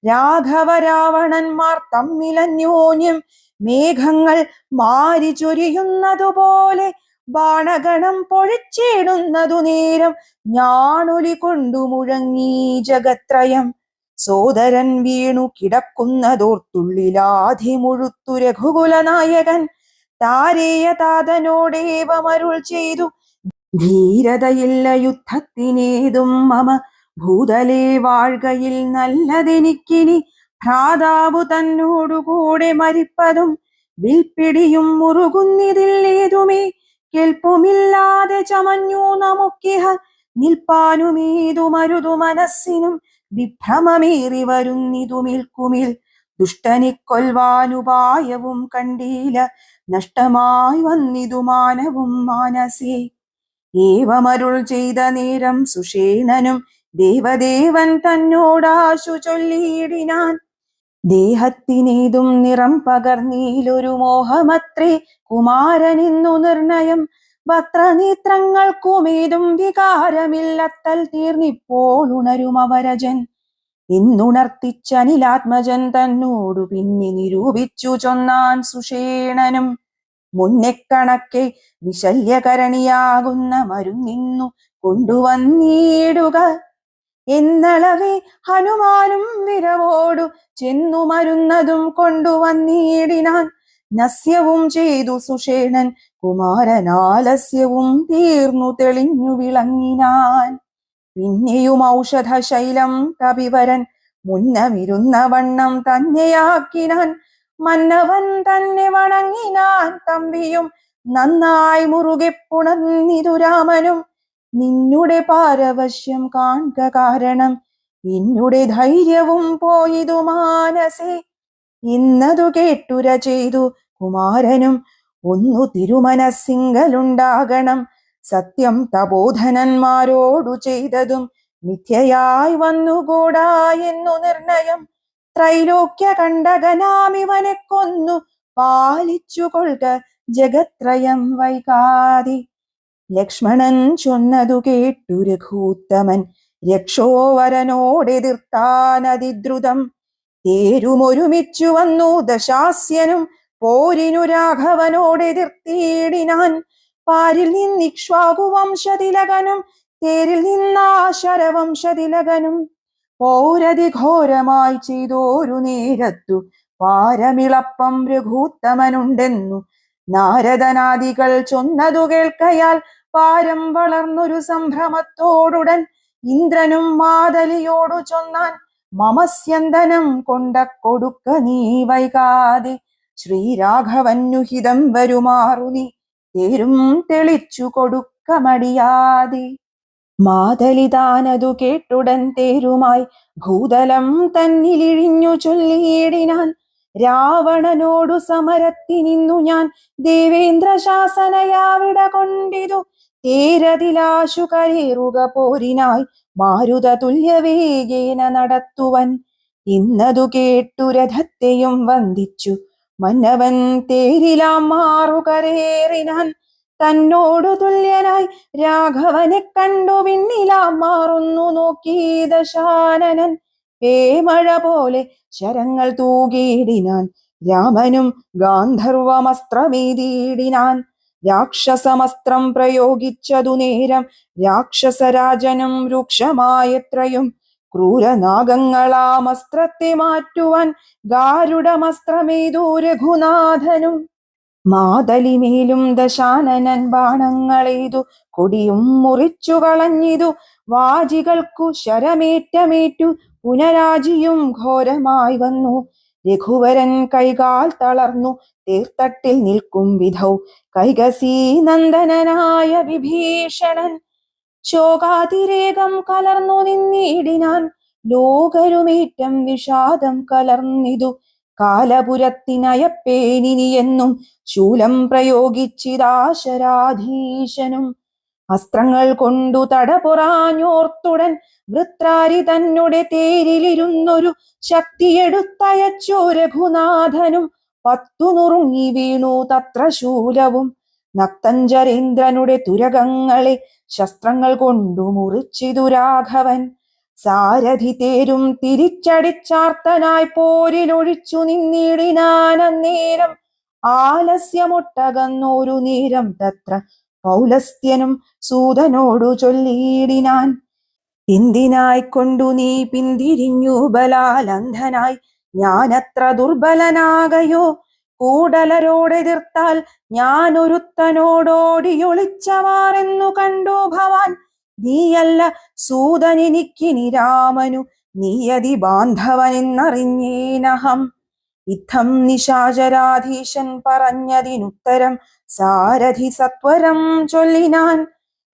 രാഘവ രാവണന്മാർ തമ്മിലന്യോന്യം മേഘങ്ങൾ മാരി ചൊരിയുന്നതുപോലെ ബാണഗണം പൊഴിച്ചിടുന്നതു നേരം ഞാണൊലി കൊണ്ടു മുഴങ്ങി ജഗത്രയം. സോദരൻ വീണു കിടക്കുന്നതോർത്തുള്ളിലാധി മുഴുത്തു രഘുകുല നായകൻ. താരേയ താതനോടേവമരുൾ ചെയ്തു ധീരതയില്ല യുദ്ധത്തിനേതും മമ ഭൂതലേ വാഴ്കയിൽ നല്ലതെനിക്കിനി. ഭ്രാതാവു തന്നോടുകൂടെ മരിപ്പതും വിൽപ്പിടിയും മുറുകുന്നിതില്ലേതുമേ. കേൾപ്പുമില്ലാതെ ചമഞ്ഞു നമുക്കിഹ നിൽപ്പാനുമേതു മരുതു മനസ്സിനും. വിഭ്രമമേറി വരുന്നിതുമിൽക്കുമിൽ ദുഷ്ടനെ കൊൽവാനുപായവും കണ്ടീല. നഷ്ടമായി വന്നിതു മാനവും മാനസേ. ഏവമരുൾ ചെയ്ത നേരം സുഷേണനും ദേവദേവൻ തന്നോടാശു ചൊല്ലിയിടിനാൻ. ദേഹത്തിനേതും നിറം പകർന്നീലൊരു മോഹമത്രേ കുമാരനെന്നു നിർണയം. വക്രനേത്രങ്ങൾക്കുമേതും വികാരമില്ലത്തൽ തീർന്നിപ്പോൾ ഉണരും അവരജൻ എന്നുണർത്തിച്ചനിലാത്മജൻ തന്നോടു പിന്നെ നിരൂപിച്ചു ചൊന്നാൻ സുഷേണനും. മുന്നെ കണക്കെ വിശല്യകരണിയാകുന്ന മരുന്നിന്നു കൊണ്ടുവന്നിടുക എന്നളവേ. ഹനുമാനും വിരവോടു ചെന്നു മരുന്നതും കൊണ്ടുവന്നിടിനാൻ. നസ്യവും ചെയ്തു സുഷേണൻ കുമാരനാലസ്യവും തീർന്നു തെളിഞ്ഞു വിളങ്ങിനാൻ. പിന്നെയും ഔഷധശൈലം കപിവരൻ മുന്നമിരുന്ന വണ്ണം തന്നെയാക്കിനാൻ. മന്നവൻ തന്നെ വണങ്ങിനാൻ. തമ്പിയും നന്നായി മുറുകെ പുണർന്നിതു രാമനും. നിന്നുടെ പാരവശ്യം കാൺക കാരണം, എന്നുടെ ധൈര്യവും പോയിതു മാനസേ. ഇന്നതു കേട്ടുര ചെയ്തു കുമാരനും, ഒന്നു തിരുമനസ്സിങ്കലുണ്ടാകണം. സത്യം തപോധനന്മാരോടു ചെയ്തതും മിഥ്യയായി വന്നുകൂടാ എന്നു നിർണയം. ത്രൈലോക്യ കണ്ടകനാമിവനെ കൊന്നു പാലിച്ചു കൊൾക ജഗത്രയം വൈകാതെ. ലക്ഷ്മണൻ ചൊന്നതു കേട്ടു രഘൂത്തമൻ, രക്ഷോവരനോടെതിർത്താനതിദ്രുതം. തേരുമൊരുമിച്ചു വന്നു ദശാസ്യനും, പോരിനു രാഘവനോടെതിർത്തിയിടിനാൻ. പാരിൽ നിന്നിക്ഷ്വാകുവംശതിലകനും, തേരിൽ നിന്നാ ശരവംശതിലകനും. പോരതിഘോരമായി ചെയ്തോരു നേരത്തു പാരമിളപ്പം രഘൂത്തമനുണ്ടെന്നു നാരദനാദികൾ ചൊന്നതു കേൾക്കയാൽ പാരം വളർന്നൊരു സംഭ്രമത്തോടുടൻ ഇന്ദ്രനും മാതലിയോടു ചൊന്നാൻ. മമസ്യന്തനം കൊണ്ട കൊടുക്ക നീ വൈകാതെ, ശ്രീരാഘവന്നു ഹിതം വരുമാറു നീ തേരും തെളിച്ചു കൊടുക്ക മടിയാതെ. മാതലിതാനതു കേട്ടുടൻ തേരുമായി ഭൂതലം തന്നിലിഴിഞ്ഞു ചൊല്ലിയിടിനാൻ. രാവണനോടു സമരത്തിനിന്നു ഞാൻ ദേവേന്ദ്ര ശാസനയാവിട കൊണ്ടിതു. തേരതിലാശു കരേറുക പോരിനായി മാരുത തുല്യവേഗേന നടത്തുവൻ. ഇന്നതു കേട്ടു രഥത്തെയും വന്ദിച്ചു മന്നവൻ തേരിലാം മാറുകരേറിനാൻ. തന്നോടു തുല്യനായി രാഘവനെ കണ്ടു വിണ്ണിലാം മാറുന്നു നോക്കി ദശാനനൻ. പേമഴ പോലെ ശരങ്ങൾ തൂകിയിടിനാൻ. രാമനും ഗാന്ധർവമസ്ത്രമേതിയിടിനാൻ. രാക്ഷസമസ്ത്രം പ്രയോഗിച്ചതു നേരം രാക്ഷസരാജനും രൂക്ഷമായത്രയും. ക്രൂരനാഗങ്ങളാമസ്ത്രത്തെ മാറ്റുവാൻ ഗാരുഡമസ്ത്രമേതു രഘുനാഥനും. മാതലിമേലും ദശാനനൻ ബാണങ്ങളെയ്തു കൊടിയും മുറിച്ചു കളഞ്ഞിതു. വാജികൾക്കു ശരമേറ്റമേറ്റു പുനരാജിയും ഘോരമായി വന്നു. രഘുവരൻ കൈകാൽ തളർന്നു തേർത്തട്ടിൽ നിൽക്കും വിധൗ കൈകസീ നന്ദനനായ വിഭീഷണൻ. ശോകാതിരേകം കലർന്നു നിന്നിടിനാൻ. ലോകരുമേറ്റം വിഷാദം കലർന്നിതു. കാലപുരത്തിനയപ്പേനിനിയെന്നും ശൂലം പ്രയോഗിച്ചിതാശരാധീശനും. അസ്ത്രങ്ങൾ കൊണ്ടു തടപുറാഞ്ഞോർത്തുടൻ വൃത്രാരി തന്നെ തേരിലിരുന്നൊരു ശക്തിയെടുത്തയച്ചു രഘുനാഥനും. 10 നുറുങ്ങി വീണു തത്ര ശൂലവും. നക്തഞ്ചരേന്ദ്രനുടെ തുരകങ്ങളെ ശസ്ത്രങ്ങൾ കൊണ്ടു മുറിച്ചിതു രാഘവൻ. സാരഥി തേരും തിരിച്ചടിച്ചാർത്തനായി പോരിലൊഴിച്ചു നിന്നിടിനാനന്നേരം. ആലസ്യമൊട്ടകന്നോരു നേരം തത്ര പൗലസ്ത്യനും സൂതനോടു ചൊല്ലിയിടിനാൻ. എന്തിനായിക്കൊണ്ടു നീ പിന്തിരിഞ്ഞു ബലാലന്ധനായി, ഞാനത്ര ദുർബലനാകയോ? കൂടലരോടെതിർത്താൽ ഞാനൊരുത്തനോടോടിയൊളിച്ചവാറെന്നു കണ്ടു ഭവാൻ. നീയല്ല സൂതനെനിക്കിനി രാമനു, നീയതി ബാന്ധവനെന്നറിഞ്ഞേനഹം. ഇത്തം നിശാചരാധീശൻ പറഞ്ഞതിനുത്തരം സാരഥി സത്വരം ചൊല്ലിനാൻ.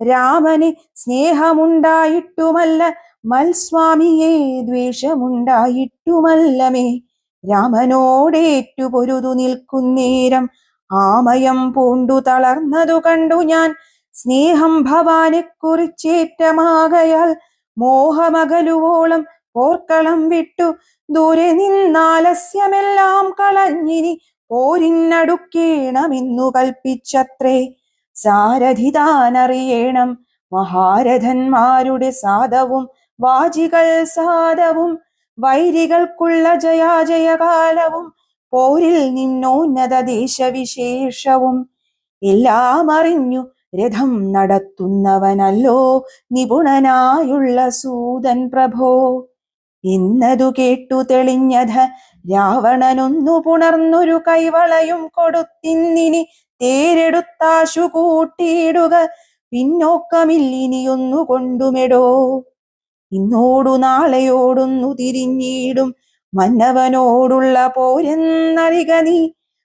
രാമനെ സ്നേഹമുണ്ടായിട്ടുമല്ല, മൽസ്വാമിയെ ദ്വേഷമുണ്ടായിട്ടുമല്ലമേ. രാമനോടേറ്റു പൊരുതു നിൽക്കുന്നേരം ആമയം പൂണ്ടു തളർന്നതു കണ്ടു ഞാൻ. സ്നേഹം ഭവാനെ കുറിച്ചേറ്റമാകയാൽ മോഹമകലുവോളം പോർക്കളം വിട്ടു ദൂരെ നിന്നാലസ്യമെല്ലാം കളഞ്ഞിനി പോരിനടുക്കേണമെന്നു കൽപ്പിച്ചത്രേ. സാരഥി താനറിയേണം മഹാരഥന്മാരുടെ സാദവും വാജികൾ സാദവും. വൈരികൾക്കുള്ള ജയാജയകാലവും പോരിൽ നിന്നോന്നത ദേശവിശേഷവും. എല്ലാം അറിഞ്ഞു രഥം നടത്തുന്നവനല്ലോ നിപുണനായുള്ള സൂതൻ പ്രഭോ. എന്നതു കേട്ടു തെളിഞ്ഞധ രാവണനൊന്നു പുണർന്നൊരു കൈവളയും കൊടുത്തിന്നിനി തേരെടുത്താശു കൂട്ടിയിടുക പിന്നോക്കമില്ലിനിയൊന്നു കൊണ്ടുമെടോ. ഇന്നോടു നാളെയോടൊന്നു തിരിഞ്ഞിടും മന്നവനോടുള്ള പോരെന്നറിക നീ.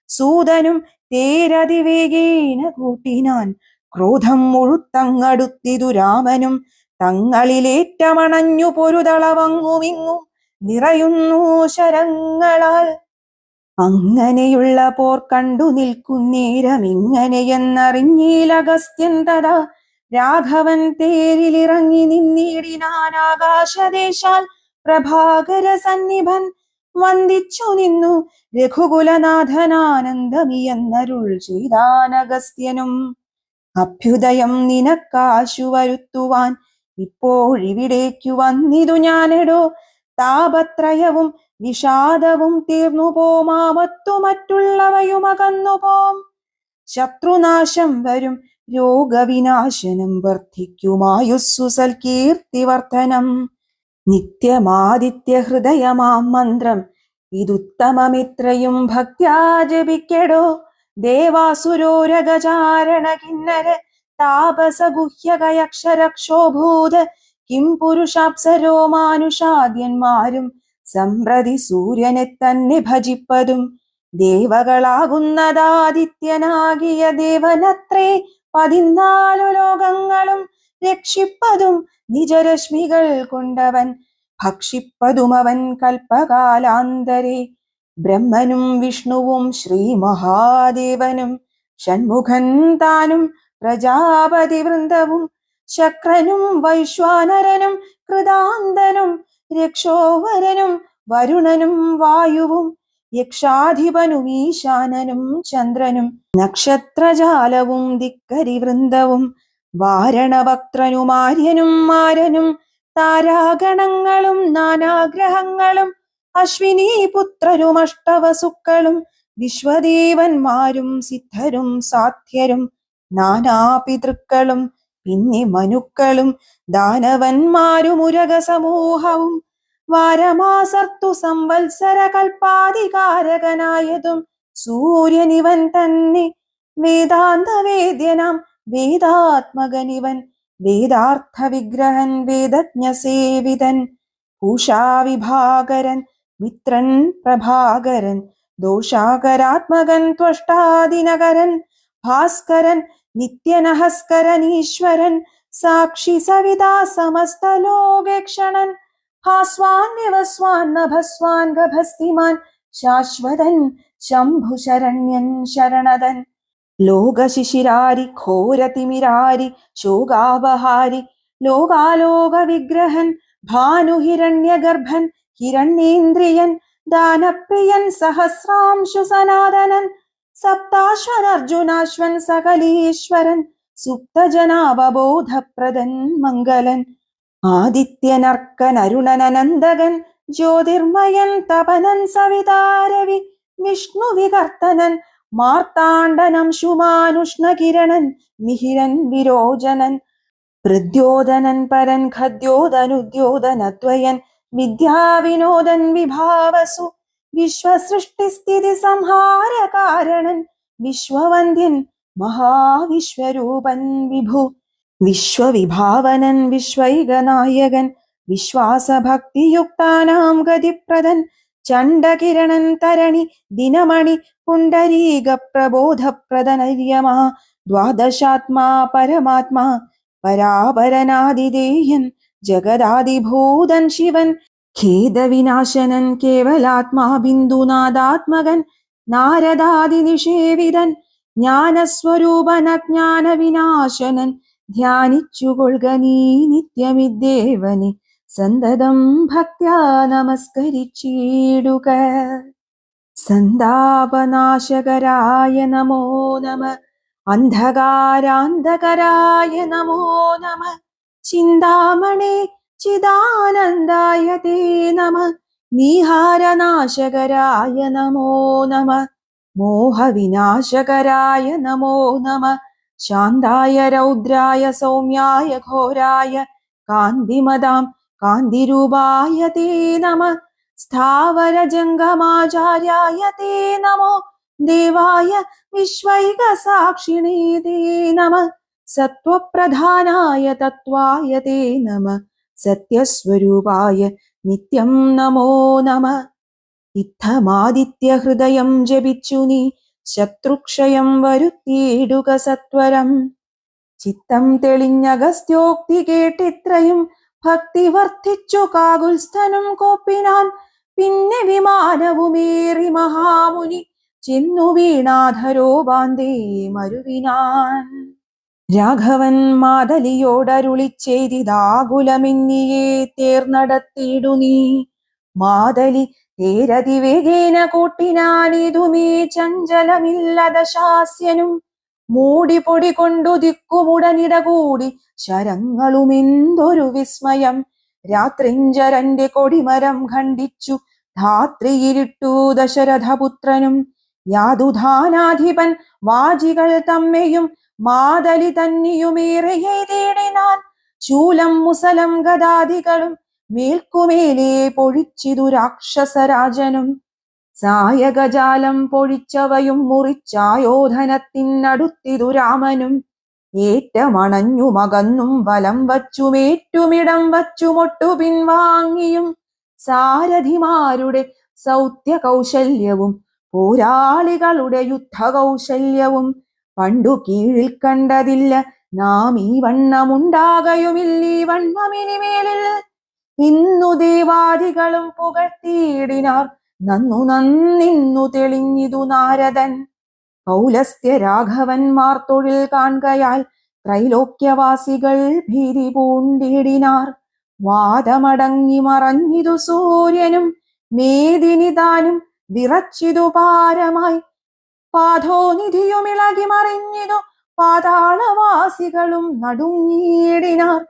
സൂതനും തേരതിവേഗേന കൂട്ടിനാൻ ക്രോധം മുഴുത്തങ്ങടുത്തിതു രാമനും. തങ്ങളിലേറ്റമണഞ്ഞു പൊരുതളവങ്ങുമിങ്ങും നിറയുന്നു ശരങ്ങളാൽ. അങ്ങനെയുള്ള പോർ കണ്ടു നിൽക്കുന്നേരം ഇങ്ങനെയെന്നറിഞ്ഞീലഗസ്ത്യൻ തഥാ. രാഘവൻ തേരിലിറങ്ങി നിന്നിടിനാൻ ആകാശദേശാൽ പ്രഭാകര സന്നിഭൻ. വന്ദിച്ചു നിന്നു രഘുകുലനാഥനാനന്ദമിയെന്നരുൾ ചെയ്താനഗസ്ത്യനും. അഭ്യുദയം നിനക്കാശു വരുത്തുവാൻ ഇപ്പോഴിവിടേക്കു വന്നിതു ഞാനെടോ. താപത്രയവും വിഷാദവും തീർന്നു പോമാവത്തു മറ്റുള്ളവയും അകന്നു പോം. ശത്രുനാശം വരും രോഗവിനാശനം വർദ്ധിക്കുമായുസ്സു സൽകീർത്തിവർദ്ധനം. നിത്യമാദിത്യ ഹൃദയമാം മന്ത്രം ഇതുത്തമമിത്രയും ഭക്ത്യാ ജപിക്കെടോ. ദേവാസുരോരഗചാരണ കിന്നര താപസഗുഹ്യകയക്ഷരക്ഷോഭൂത കിം പുരുഷാപ്സരോ മാനുഷാദ്യന്മാരും സമ്പ്രതി സൂര്യനെ തന്നെ ഭജിപ്പതും. ദേവകളാകുന്നതാദിത്യനാകിയ ദേവനത്രേ 14 ലോകങ്ങളും രക്ഷിപ്പതും നിജരശ്മികൾ കൊണ്ടവൻ ഭക്ഷിപ്പതുമവൻ കൽപ്പകാലാന്തരെ. ബ്രഹ്മനും വിഷ്ണുവും ശ്രീ മഹാദേവനും ഷൺമുഖൻ താനും പ്രജാപതി വൃന്ദവും ശക്രനും വൈശ്വാനരനും കൃതാന്തനും രക്ഷോവരനും വരുണനും വായുവും യക്ഷാധിപനും ഈശാനനും ചന്ദ്രനും നക്ഷത്രജാലവും ദിക്കരി വൃന്ദവും വാരണവക്ത്രനും ആര്യനും മാരനും താരാഗണങ്ങളും നാനാഗ്രഹങ്ങളും അശ്വിനി പുത്രരും അഷ്ടവസുക്കളും വിശ്വദേവന്മാരും സിദ്ധരും സാധ്യരും നാനാപിതൃക്കളും പിന്നെ മനുക്കളും ദാനവന്മാരും ഉരക സമൂഹവും വാരമാസർത്തു സംവത്സര കൽപ്പാധികാരകനായതും സൂര്യനിവൻ തന്നെ. വേദാന്തവേദ്യനാം വേദാത്മകനിവൻ വേദാർത്ഥ വിഗ്രഹൻ വേദജ്ഞസേവിതൻ ഭൂഷാവിഭാകരൻ മിത്രൻ പ്രഭാകരൻ ദോഷാകരാത്മകൻ ത്വഷ്ടാദിനകരൻ ഭാസ്കരൻ നിത്യനഹസ്കരൻ ഈശ്വരൻ സാക്ഷി സവിതാ സമസ്തലോകേക്ഷണൻ ഭാസ്വാൻ വിവസ്വാൻ നഭസ്വാൻ ഗഭസ്തിമാൻ ശാശ്വതൻ ശംഭുശരണ്യൻ ശരണതൻ ലോകശിശിരാരി ഘോരതിമിരാരി ശോകാപഹാരി ലോകാലോക വിഗ്രഹൻ ഭാനുഹിരണ്യഗർഭൻ ഹിരണ്യേന്ദ്രിയൻ ദാനപ്രിയൻ സഹസ്രാംശു സനാതനൻ സപ്താശ്വനർജുനാശ്വൻ സകലീശ്വരൻ സുപ്തജനാവബോധപ്രദൻ മംഗലൻ ആദിത്യനർക്കൻ അരുണനനന്ദകൻ ജ്യോതിർമയൻ തപനൻ സവിതാരവി വിഷ്ണു വികർത്തനൻ മാർത്താണ്ഡനം ശുമാനുഷ്ണകിരണൻ മിഹിരൻ വിരോചനൻ പ്രദ്യോതനൻ പരൻ ഖദ്യോതനുദ്യോതനദ്വയൻ വിദ്യാവിനോദൻ വിഭാവസു വിശ്വസൃഷ്ടിസ്ഥിതി സംഹാര കാരണൻ വിശ്വവന്ദ്യൻ മഹാവിശ്വരൂപൻ വിഭു വിശ്വവിഭാവനൻ വിശ്വൈകനായകൻ വിശ്വാസഭക്തിയുക്താനാം ഗതിപ്രദൻ ചണ്ഡകിരണൻ തരണി ദിനമണി പുണ്ടരീക പ്രബോധപ്രദനര്യമ ദ്വാദശാത്മാ പരമാത്മാ പരാപരനാദിദേയൻ ജഗദാദിഭൂതൻ ശിവൻ ഖേദവിനാശനൻ കേവലാത്മാ ബിന്ദുനാദാത്മകൻ നാരദാദിനിഷേവിതൻ ജ്ഞാനസ്വരൂപൻ അജ്ഞാന വിനാശനൻ ധ്യാനിച്ചുകൊള്ളുക നീ നിത്യമിദ്ദേവനെ സന്തതം ഭക്ത്യാ നമസ്കരിച്ചിടുക. സന്താപനാശകരായ നമോ നമ അന്ധകാരാന്ധകരായ നമോ നമ ചിന്താമണേ ചിദാനന്ദായ തേ നമ നീഹാരനാശകരായ നമോ നമ മോഹവിനാശകരായ നമോ നമ ശാന്തായ രൗദ്രായ സൗമ്യായ ഘോരായ കാന്തിമതാം കാന്തിരൂപായ തേ നമ സ്ഥാവര ജംഗമാചാര്യായ തേ നമോ ദേവായ വിശ്വൈക സാക്ഷിണേ തേ നമ സത്വപ്രധാനായ തത്വായ തേ നമ സത്യസ്വരൂപായ നിത്യം നമോ നമ. ഇത്തമാദിത്യഹൃദയം ജപിച്ചു നീ ശത്രുക്ഷയം വരുത്തിയിടുക സത്വരം. ചിത്തം തെളിഞ്ഞഗസ്ത്യോക്തി കേട്ടിത്രയും ഭക്തി വർദ്ധിച്ചു കാകുൽസ്ഥനം കോപ്പിനാൻ. പിന്നെ വിമാനവുമേറി മഹാമുനി ചെന്നു വീണാധരോപാന്തേ മരുവിനാൻ. രാഘവൻ മാതലിയോടരുളി ചെയ്തിതാകുലമിന്നിയെ തേർന്നടത്തിയിടു നീ. മാതലി തേരതിവേഗേന കൂട്ടിനാനിതുമേ ചഞ്ചലമില്ലത ശാസ്യനും. മൂടിപ്പൊടി കൊണ്ടു ദിക്കുമുടനിടകൂടി ശരങ്ങളുമെന്തൊരു വിസ്മയം. രാത്രിഞ്ചരന്റെ കൊടിമരം ഖണ്ഡിച്ചു ധാത്രിയിരിട്ടു ദശരഥപുത്രനും. യാതുധാനാധിപൻ വാജികൾ തമ്മെയും മാതലി തന്നിയുമേറെയ്തിടിനാൻ. ശൂലം മുസലം ഗദാദികളും മേൽക്കുമേലേ പൊഴിച്ചിതു രാക്ഷസരാജനും. സായകജാലം പൊഴിച്ചവയും മുറിച്ചായോധനത്തിനടുത്തിതു രാമനും. ഏറ്റമണഞ്ഞു മകന്നും വലം വച്ചുമേറ്റുമിടം വച്ചുമൊട്ടു പിൻവാങ്ങിയും. സാരഥിമാരുടെ സൗത്യ കൗശല്യവും പോരാളികളുടെ യുദ്ധകൗശല്യവും പണ്ടു കീഴിൽ കണ്ടതില്ല നാം ഈ വണ്ണമുണ്ടാകയുമില്ലീ വണ്ണമിനിമേലിൽ. ഇന്നു ദേവാദികളും പുകഴ്ത്തിയിടിനാർ നന്നു നന്നിന്നു തെളിഞ്ഞിതു നാരദൻ. പൗലസ്ത്യ രാഘവന്മാർ തൊഴിൽ കാൺകയാൽ ത്രൈലോക്യവാസികൾ ഭീതി പൂണ്ടിടിനാർ. വാദമടങ്ങി മറഞ്ഞിതു സൂര്യനും മേദിനി താനും വിറച്ചിതു പാരമായി. പാഥോനിധിയുമിളകി മറിഞ്ഞിതു പാതാളവാസികളും നടുങ്ങിയിടിനാർ.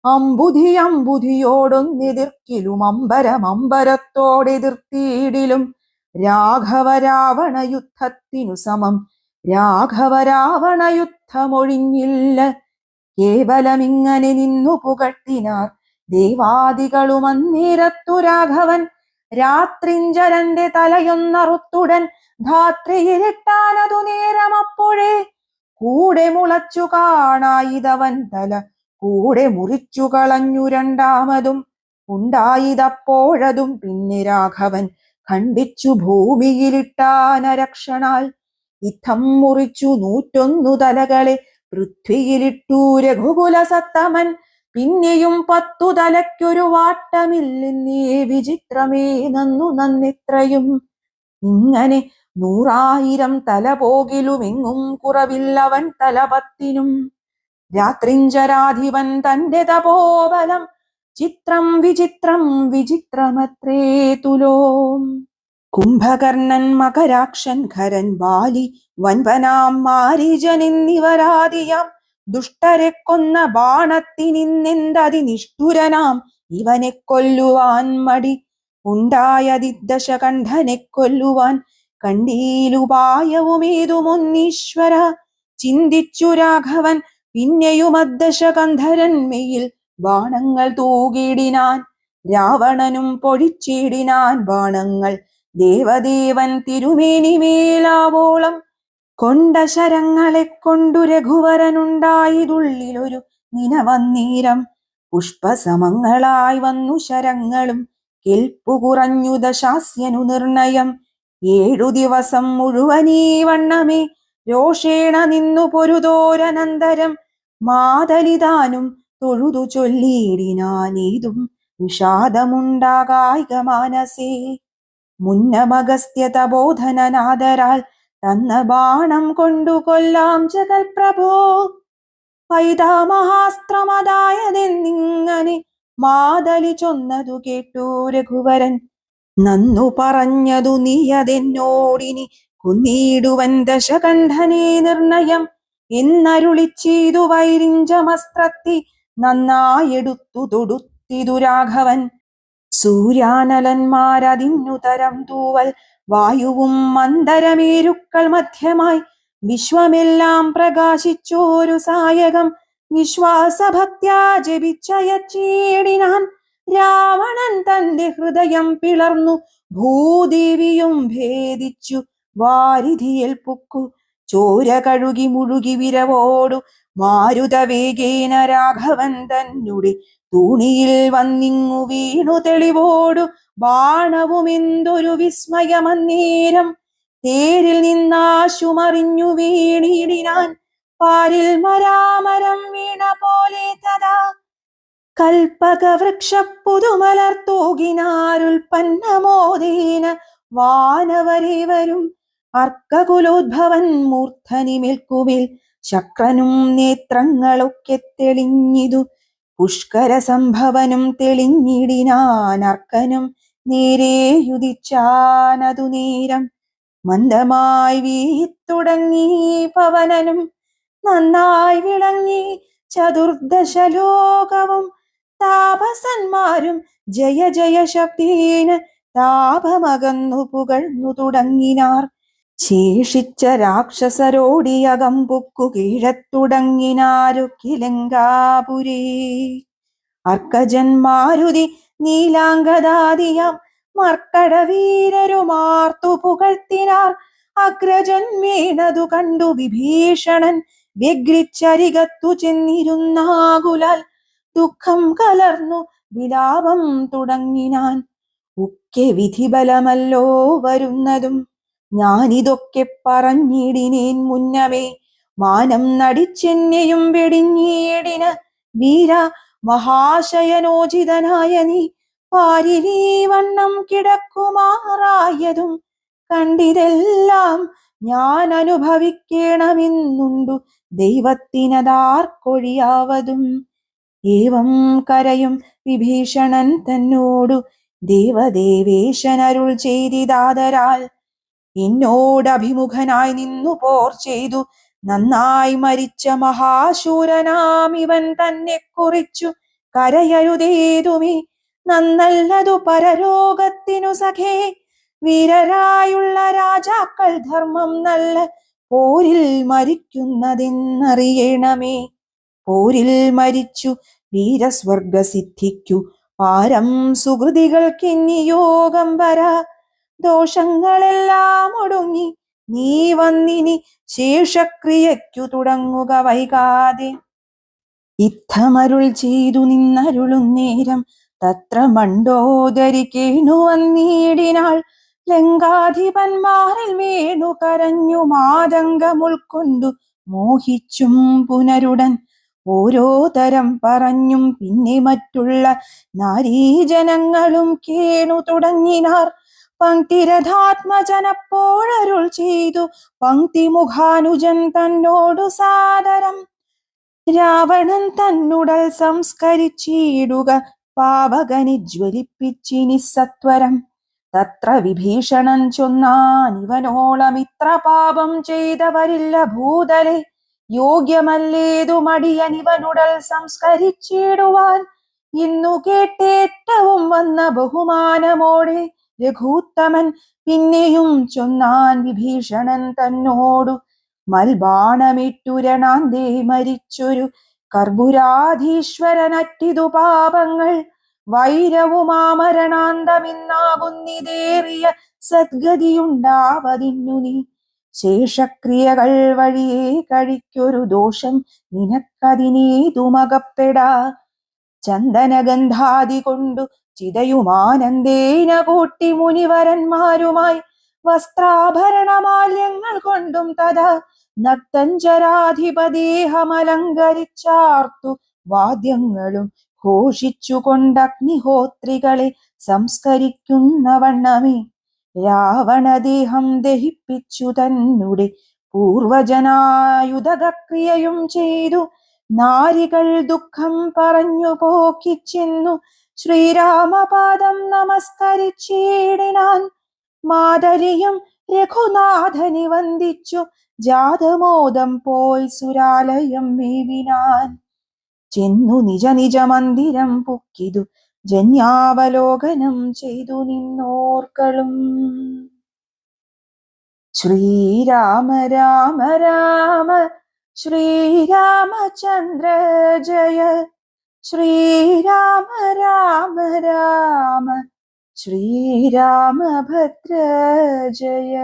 അമ്പുധിയോടൊന്നെതിർക്കിലും അമ്പരത്തോടെതിർത്തിയിടിലും രാഘവരാവണ യുദ്ധത്തിനു സമം രാഘവരാവണ യുദ്ധമൊഴിഞ്ഞില്ല. കേവലമിങ്ങനെ നിന്നു പുകഴ്ത്തിനാർ ദേവാദികളും. അന്നേരത്തു രാഘവൻ രാത്രിഞ്ചരന്റെ തലയൊന്നറുത്തുടൻ ധാത്രിയിലിട്ടാനതു നേരമപ്പോഴേ. കൂടെ മുളച്ചു കാണായിതവൻ തല കൂടെ മുറിച്ചു കളഞ്ഞു രണ്ടാമതും. ഉണ്ടായിതപ്പോഴതും പിന്നെ രാഘവൻ ഖണ്ഡിച്ചു ഭൂമിയിലിട്ടാനരക്ഷണാൽ. ഇത്തം മുറിച്ചു 101 തലകളെ പൃഥ്വിയിലിട്ടു രഘുകുല സത്തമൻ. പിന്നെയും 10 തലയ്ക്കൊരു വാട്ടമില്ലെന്നേ വിചിത്രമേ നന്നു നന്നിത്രയും. ഇങ്ങനെ 100,000 തല പോകിലുമെങ്ങും കുറവില്ലവൻ തല 10നും. രാത്രിഞ്ചരാധിപൻ തന്റെ തപോബലം ചിത്രം വിചിത്രം വിചിത്രമത്രേ തുലോം. കുംഭകർണൻ മകരാക്ഷൻ ഖരൻ ബാലി വൻപനാം മാരീചൻ എന്നിവരാദിയാം ദുഷ്ടരെ കൊന്ന ബാണത്തിനിന്നെന്തതി നിഷ്ഠുരനാം ഇവനെ കൊല്ലുവാൻ മടി ഉണ്ടായതിദശകണ്ഠനെ കൊല്ലുവാൻ. കണ്ടീലുപായവുമേതുമൊന്നീശ്വര ചിന്തിച്ചു രാഘവൻ. പിന്നെയും അദ്ദശകന്ധരന്മയിൽ ബാണങ്ങൾ തൂകിടിനാൻ. രാവണനും പൊഴിച്ചിടിനാൻ ബാണങ്ങൾ. ദേവദേവൻ തിരുമേനിമേലാവോളം കൊണ്ട ശരങ്ങളെ കൊണ്ടു രഘുവരനുണ്ടായതുള്ളിലൊരു നിനവന്നീരം. പുഷ്പസമങ്ങളായി വന്നു ശരങ്ങളും കെൽപ്പു കുറഞ്ഞു ദശാസ്യനു നിർണയം. 7 ദിവസം മുഴുവനീ വണ്ണമേ രോഷേണ നിന്നു പൊരുതോരനന്തരം. മാതലിതാനും തൊഴുതു ചൊല്ലിയിടിനാനേതും വിഷാദമുണ്ടാകായിക മാനസേ. മുന്നമഗസ്ത്യ തപോധനനാദരാൽ തന്ന ബാണം കൊണ്ടു കൊല്ലാം ജഗൽപ്രഭോ. പൈതാമഹാസ്ത്രമതായതെന്നിങ്ങനെ മാതലി ചൊന്നതു കേട്ടു രഘുവരൻ. നന്നു പറഞ്ഞതു നീയതെന്നോടിനി കുന്നീടുവൻ ദശകണ്ഠനെ നിർണയം എന്നരുളി ചെയ്തു വൈരിഞ്ചമസ്ത്രത്തി നന്നായെടുത്തു തൊടുത്തിതു രാഘവൻ. സൂര്യാനലന്മാരതിന്നു തരം തൂവൽ വായുവും മന്ദരമേരുക്കൾ മധ്യമായി വിശ്വമെല്ലാം പ്രകാശിച്ചോരു സായകം വിശ്വാസഭക്ത്യാ ജപിച്ചയച്ചേടിനാൻ. രാവണൻ തന്റെ ഹൃദയം പിളർന്നു ഭൂദേവിയും ഭേദിച്ചു വാരിധിയിൽ പുക്കു. ചോര കഴുകി മുഴുകി വിരവോടു മാരുതവേഗേന രാഘവൻ തന്നെ തൂണിയിൽ വന്നിങ്ങു വീണു തെളിവോടു ബാണവും എന്തൊരു വിസ്മയമന്നേരം. തേരിൽ നിന്നാശുമറിഞ്ഞു വീണിടിനാൻ പാരിൽ മരാമരം വീണ പോലെ തഥാ. കൽപ്പക വൃക്ഷപ്പുതുമലർത്തൂകിനാരുൽപ്പന്നമോദേന വാനവരേവരും. അർക്കകുലോദ്ഭവൻ മൂർധനിമേൽക്കുമേൽ ശക്രനും നേത്രങ്ങളൊക്കെ തെളിഞ്ഞിതു. പുഷ്കര സംഭവനും തെളിഞ്ഞിടിനാൻ അർക്കനും നേരെയുദിച്ചാനതു നേരം. മന്ദമായി വീത്തുടങ്ങി പവനനും നന്നായി വിളങ്ങി ചതുർദശലോകവും. താപസന്മാരും ജയ ജയ ശബ്ദേന താപമകന്നു പുകഴ്ന്നു തുടങ്ങിനാർ. ശേഷിച്ച രാക്ഷസരോടിയകം പൊക്കു കീഴത്തുടങ്ങിനാരു കിലങ്കാപുരേ. അർക്കജന്മാരുതി നീലാംഗദാദിയാം മർക്കടവീരരുമാർത്തു പുകഴ്ത്തിനാർ. അഗ്രജൻ വീണതു കണ്ടു വിഭീഷണൻ വ്യഗ്രിച്ചരികത്തു ചെന്നിരുന്നാകുലാൽ ദുഃഖം കലർന്നു വിലാപം തുടങ്ങിനാൻ. ഒക്കെ വിധിബലമല്ലോ വരുന്നതും ഞാനിതൊക്കെ പറഞ്ഞിടിനേൻ മുന്നമേ. മാനം നടിച്ചെന്നെയും വെടിഞ്ഞിടിന വീര മഹാശയനോചിതനായ നീ. പാരിലീ വണ്ണം കിടക്കുമാറായതും കണ്ടിതെല്ലാം ഞാൻ അനുഭവിക്കണമെന്നുണ്ടു ദൈവത്തിനതാർക്കൊഴിയാവതും. ഏവം കരയും വിഭീഷണൻ തന്നോടു ദേവദേവേശനരുൾ ചെയ്തിതാദരാൽ. എന്നോടഭിമുഖനായി നിന്നു പോർ ചെയ്തു നന്നായി മരിച്ച മഹാശൂരനാം ഇവൻ തന്നെ കുറിച്ചു കരയരുതേതുമേ. നന്നല്ലതു പരലോകത്തിനു സഖേ. വീരരായുള്ള രാജാക്കൾ ധർമ്മം നല്ല പോരിൽ മരിക്കുന്നതെന്നറിയണമേ. പോരിൽ മരിച്ചു വീരസ്വർഗസിദ്ധിക്കു പാരം സുഹൃതികൾക്കിന്നി യോഗം വരാ. ദോഷങ്ങളെല്ലാം ഒടുങ്ങി നീ വന്നിനി ശേഷക്രിയയ്ക്കു തുടങ്ങുക വൈകാതെ. ഇത്തമരുൾ ചെയ്തു നിന്നരുളും നേരം തത്ര മണ്ഡോദരി കേണു വന്നിടിനാൾ. ലങ്കാധിപന്മാരിൽ വീണു കരഞ്ഞു മാതങ്കമുൾക്കൊണ്ടു മോഹിച്ചും പുനരുടൻ. ഓരോ തരം പറഞ്ഞും പിന്നെ മറ്റുള്ള നാരീജനങ്ങളും കേണു തുടങ്ങിനാർ. പങ്ക്തിരഥാത്മജനപ്പോഴരുൾ ചെയ്തു പങ്ക്തിമുഖാനുജൻ തന്നോടു സാദരം. രാവണൻ തന്നുടൽ സംസ്കരിച്ചിടുക പാവകനെ ജ്വലിപ്പിച്ചിനി സത്വരം. തത്ര വിഭീഷണൻ ചൊന്നാൻ ഇവനോളം ഇത്ര പാപം ചെയ്തവരില്ല ഭൂതലെ. യോഗ്യമല്ലേതു മടിയനിവനുടൽ സംസ്കരിച്ചിടുവാൻ. ഇന്നു കേട്ടേറ്റവും വന്ന ബഹുമാനമോടെ രഘൂത്തമൻ പിന്നെയും ചൊന്നാൻ വിഭീഷണൻ തന്നോടു. മൽബാണമിട്ടുരണാന്തേ മരിച്ചൊരു കർബുരാധീശ്വരനറ്റിതു പാപങ്ങൾ. വൈരവുമാമരണാന്തമിന്നാകുന്നിതേറിയ സദ്ഗതിയുണ്ടാവതിന്നു നീ. ശേഷക്രിയകൾ വഴിയേ കഴിക്കൊരു ദോഷം നിനക്കതിനേതുമകപ്പെടാ. ചന്ദനഗന്ധാദി കൊണ്ടു ചിതയുമാനന്ദേന കൂട്ടി മുനിവരന്മാരുമായി വസ്ത്രാഭരണമാല്യങ്ങൾ കൊണ്ടും തഥാ നക്തഞ്ചരാധിപദേഹമലങ്കരിച്ചാർത്തു വാദ്യങ്ങളും ഘോഷിച്ചുകൊണ്ടഗ്നിഹോത്രികളെ സംസ്കരിക്കുന്ന വണ്ണമേ. രാവണദേഹം ദഹിപ്പിച്ചു തന്നെ പൂർവജനായുധക്രിയയും ചെയ്തു. നാരികൾ ദുഃഖം പറഞ്ഞു പോക്കിച്ചെന്നു ശ്രീരാമപാദം നമസ്കരിച്ചിടിനാൻ. മാതലിയും രഘുനാഥനെ വന്ദിച്ചു ജാതമോദം പോയി സുരാലയം മേവിനാൻ. ചെന്നു നിജ നിജ മന്ദിരം പുക്കിതു ജന്യാവലോകനം ചെയ്തു നിന്നോർക്കളും. ശ്രീരാമ രാമ രാമ ശ്രീരാമചന്ദ്ര ജയ. ശ്രീരാമ രാമ രാമ ശ്രീരാമഭദ്ര ജയ.